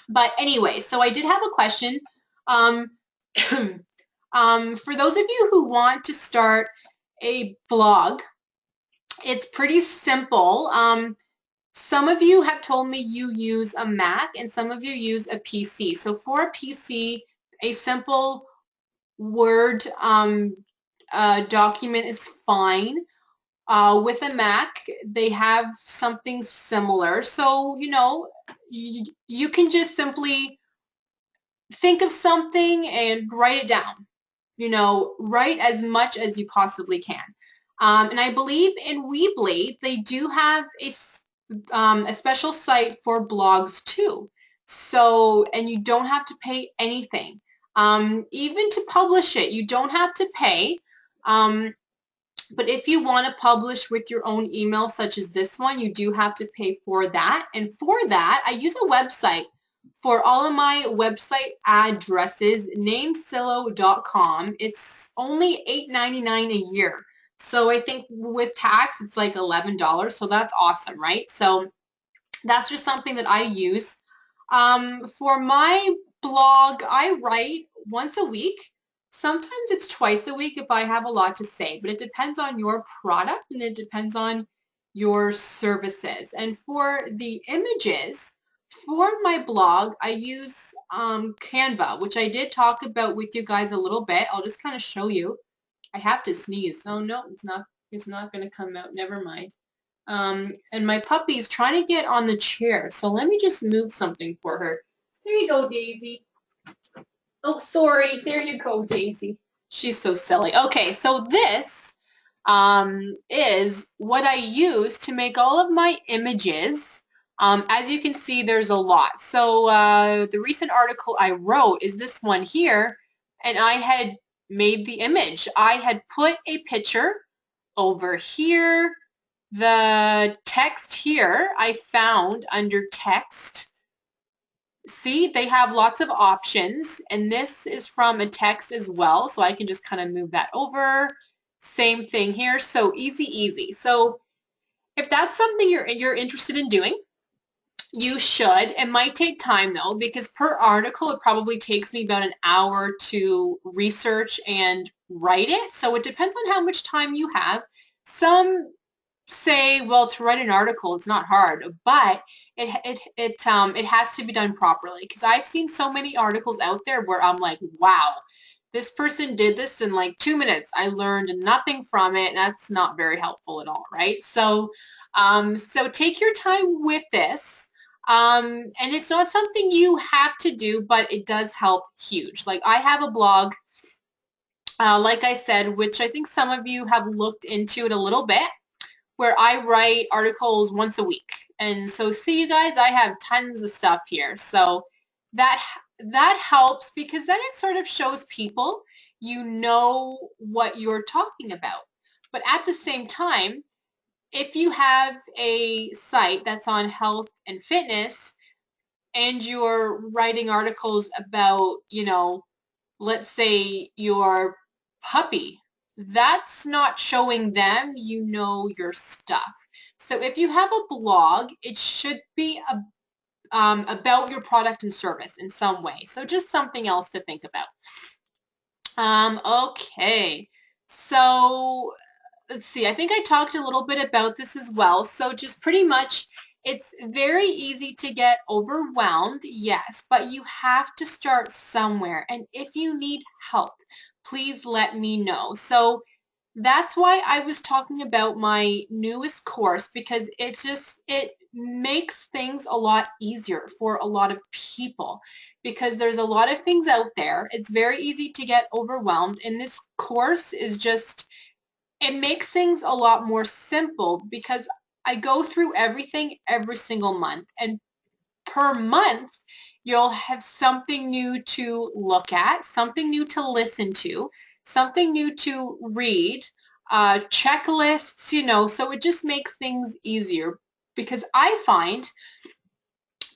But anyway, so I did have a question. For those of you who want to start a blog, it's pretty simple. Some of you have told me you use a Mac and some of you use a PC. So for a PC, a simple Word document is fine. With a Mac, they have something similar. So, you know, you can just simply think of something and write it down. you know, write as much as you possibly can. And I believe in Weebly, they do have a special site for blogs too. So, and you don't have to pay anything. Even to publish it, you don't have to pay. Um, but if you want to publish with your own email, such as this one, you do have to pay for that. And for that, I use a website for all of my website addresses, namesilo.com. It's only $8.99 a year. So I think with tax, it's like $11. So that's awesome, right? So that's just something that I use. For my blog, I write once a week. Sometimes it's twice a week if I have a lot to say, but it depends on your product and it depends on your services. And for the images, for my blog, I use Canva, which I did talk about with you guys a little bit. I'll just kind of show you. I have to sneeze. Oh no, it's not. It's not going to come out. Never mind. And my puppy's trying to get on the chair, so let me just move something for her. There you go, Daisy. Oh, sorry. There you go, Daisy. She's so silly. Okay, so this is what I use to make all of my images. As you can see, there's a lot. So the recent article I wrote is this one here, and I had made the image. I had put a picture over here. The text here I found under text. See, they have lots of options, and this is from a text as well, so I can just kind of move that over. Same thing here, so easy, easy. So if that's something you're interested in doing, you should. It might take time though, because per article, it probably takes me about an hour to research and write it. So it depends on how much time you have. Some say, well, to write an article, it's not hard, but it has to be done properly, because I've seen so many articles out there where I'm like, wow, this person did this in like 2 minutes. I learned nothing from it. That's not very helpful at all, right? So, so take your time with this. And it's not something you have to do, but it does help huge. Like I have a blog, like I said, which I think some of you have looked into it a little bit, where I write articles once a week. And so see you guys, I have tons of stuff here. So that helps, because then it sort of shows people you know what you're talking about. But at the same time, if you have a site that's on health and fitness and you're writing articles about, you know, let's say your puppy, that's not showing them you know your stuff. So if you have a blog, it should be about your product and service in some way. So just something else to think about. Okay, so let's see, I think I talked a little bit about this as well. So just pretty much, it's very easy to get overwhelmed, yes, but you have to start somewhere. And if you need help, please let me know. So that's why I was talking about my newest course, because it makes things a lot easier for a lot of people, because there's a lot of things out there. It's very easy to get overwhelmed, and this course is just, it makes things a lot more simple, because I go through everything every single month, and per month you'll have something new to look at, something new to listen to, something new to read, checklists, you know, so it just makes things easier, because I find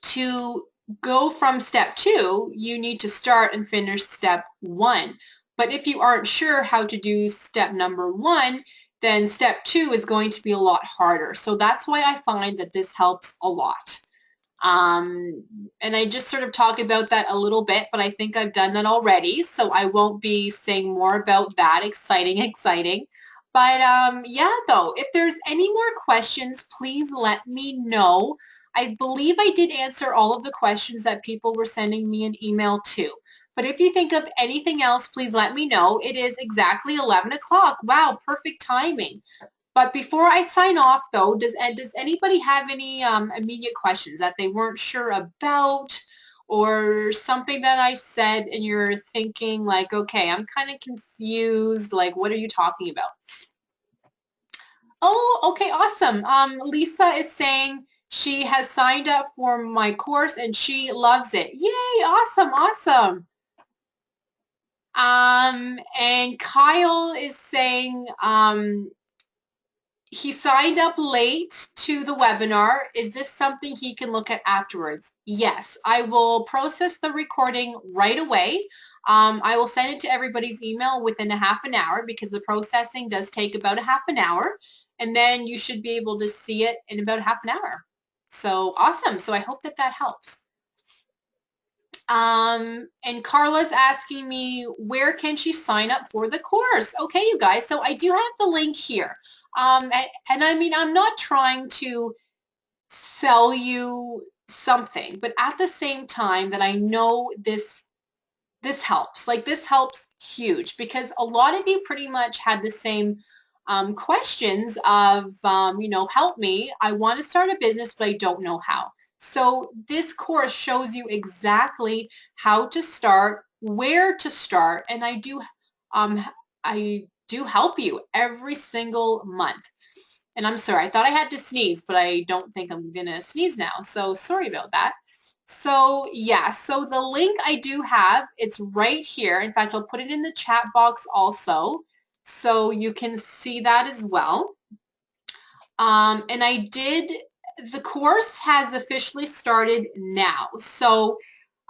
to go from step 2, you need to start and finish step 1. But if you aren't sure how to do step number 1, then step 2 is going to be a lot harder. So that's why I find that this helps a lot. And I just sort of talk about that a little bit, but I think I've done that already, so I won't be saying more about that. Exciting. But yeah, though, if there's any more questions, please let me know. I believe I did answer all of the questions that people were sending me an email to. But if you think of anything else, please let me know. It is exactly 11 o'clock. Wow, perfect timing. But before I sign off, though, does anybody have any immediate questions that they weren't sure about, or something that I said and you're thinking like, okay, I'm kind of confused, like what are you talking about? Oh, okay, awesome. Lisa is saying she has signed up for my course and she loves it. Yay, awesome, awesome. And Kyle is saying he signed up late to the webinar. Is this something he can look at afterwards? Yes, I will process the recording right away. I will send it to everybody's email within a half an hour because the processing does take about a half an hour. And then you should be able to see it in about half an hour. So awesome. So I hope that that helps. And Carla's asking me, where can she sign up for the course? Okay, you guys, so I do have the link here. And I mean, I'm not trying to sell you something, but at the same time that I know this helps. Like this helps huge because a lot of you pretty much had the same questions of, you know, help me. I want to start a business, but I don't know how. So this course shows you exactly how to start, where to start, and um, I do help you every single month. And I'm sorry, I thought I had to sneeze, but I don't think I'm gonna sneeze now. So sorry about that. So yeah, so the link I do have, it's right here. In fact, I'll put it in the chat box also, so you can see that as well. And the course has officially started now. So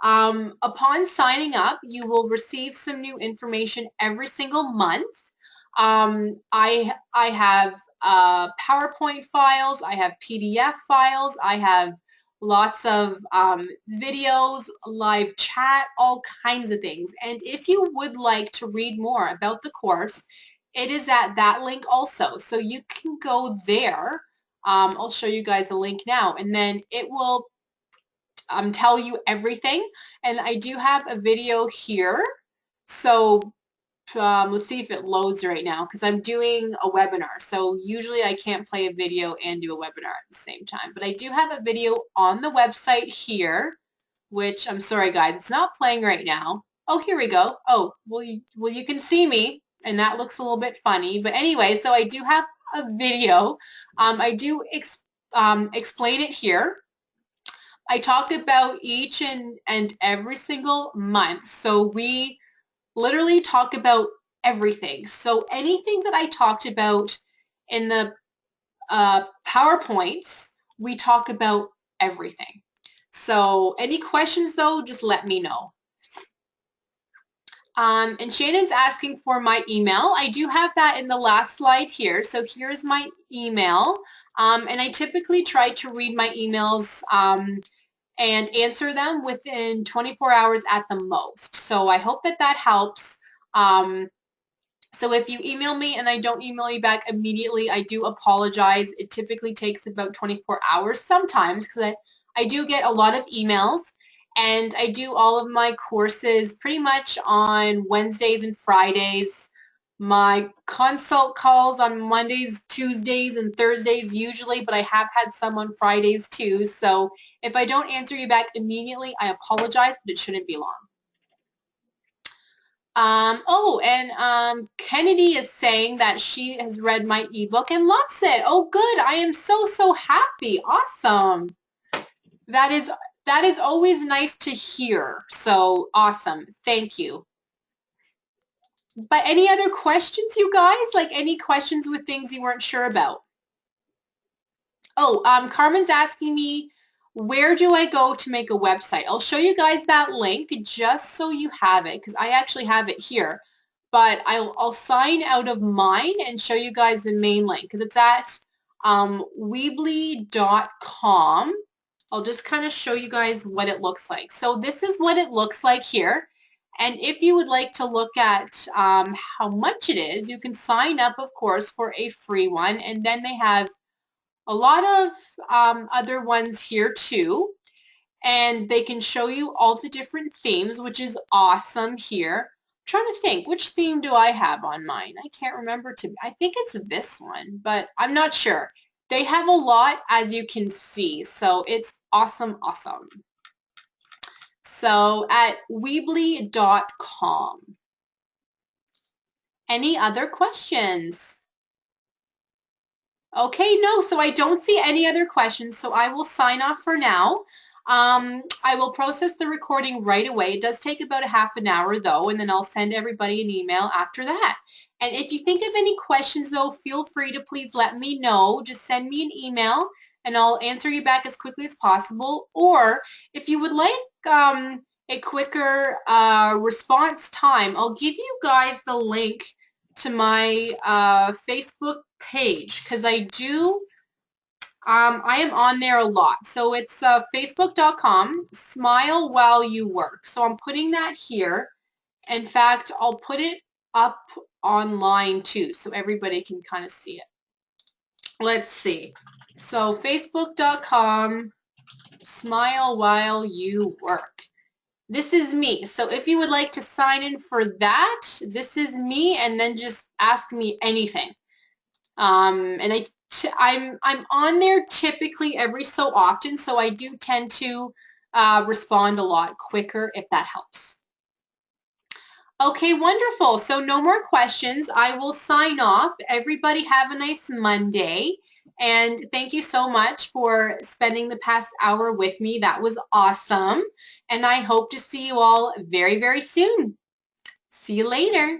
upon signing up, you will receive some new information every single month. I have PowerPoint files, I have PDF files, I have lots of videos, live chat, all kinds of things. And if you would like to read more about the course, it is at that link also. So you can go there. I'll show you guys a link now, and then it will tell you everything. And I do have a video here. So let's see if it loads right now because I'm doing a webinar. So usually I can't play a video and do a webinar at the same time. But I do have a video on the website here, which I'm sorry guys, it's not playing right now. Oh, here we go. Oh, well you can see me, and that looks a little bit funny. But anyway, so I do have a video. I do explain it here. I talk about each and every single month. So we literally talk about everything. So anything that I talked about in the PowerPoints, we talk about everything. So any questions though, just let me know. And Shannon's asking for my email. I do have that in the last slide here. So here's my email. And I typically try to read my emails and answer them within 24 hours at the most. So I hope that that helps. So if you email me and I don't email you back immediately, I do apologize. It typically takes about 24 hours sometimes because I do get a lot of emails, and I do all of my courses pretty much on Wednesdays and Fridays. My consult calls on Mondays, Tuesdays, and Thursdays usually, but I have had some on Fridays too. So if I don't answer you back immediately, I apologize, but it shouldn't be long. Kennedy is saying that she has read my ebook and loves it. Oh, good. I am so happy. Awesome. That is always nice to hear. So awesome. Thank you. But any other questions, you guys? Like any questions with things you weren't sure about? Oh, Carmen's asking me, where do I go to make a website? I'll show you guys that link just so you have it because I actually have it here. But I'll sign out of mine and show you guys the main link because it's at weebly.com. I'll just kind of show you guys what it looks like. So this is what it looks like here. And if you would like to look at how much it is, you can sign up, of course, for a free one. And then they have a lot of other ones here too. And they can show you all the different themes, which is awesome here. I'm trying to think, which theme do I have on mine? I can't remember. I think it's this one, but I'm not sure. They have a lot, as you can see, so it's awesome. So at weebly.com. Any other questions? Okay, no, so I don't see any other questions, so I will sign off for now. I will process the recording right away. It does take about a half an hour though, and then I'll send everybody an email after that. And if you think of any questions though, feel free to please let me know. Just send me an email and I'll answer you back as quickly as possible. Or if you would like a quicker response time, I'll give you guys the link to my Facebook page because I am on there a lot. So it's facebook.com, smile while you work. So I'm putting that here. In fact, I'll put it up online too so everybody can kind of see it. Let's see. So facebook.com, smile while you work. This is me. So if you would like to sign in for that, this is me, and then just ask me anything. And I'm on there typically every so often, so I do tend to respond a lot quicker if that helps. Okay, wonderful. So no more questions. I will sign off. Everybody have a nice Monday. And thank you so much for spending the past hour with me. That was awesome. And I hope to see you all very, very soon. See you later.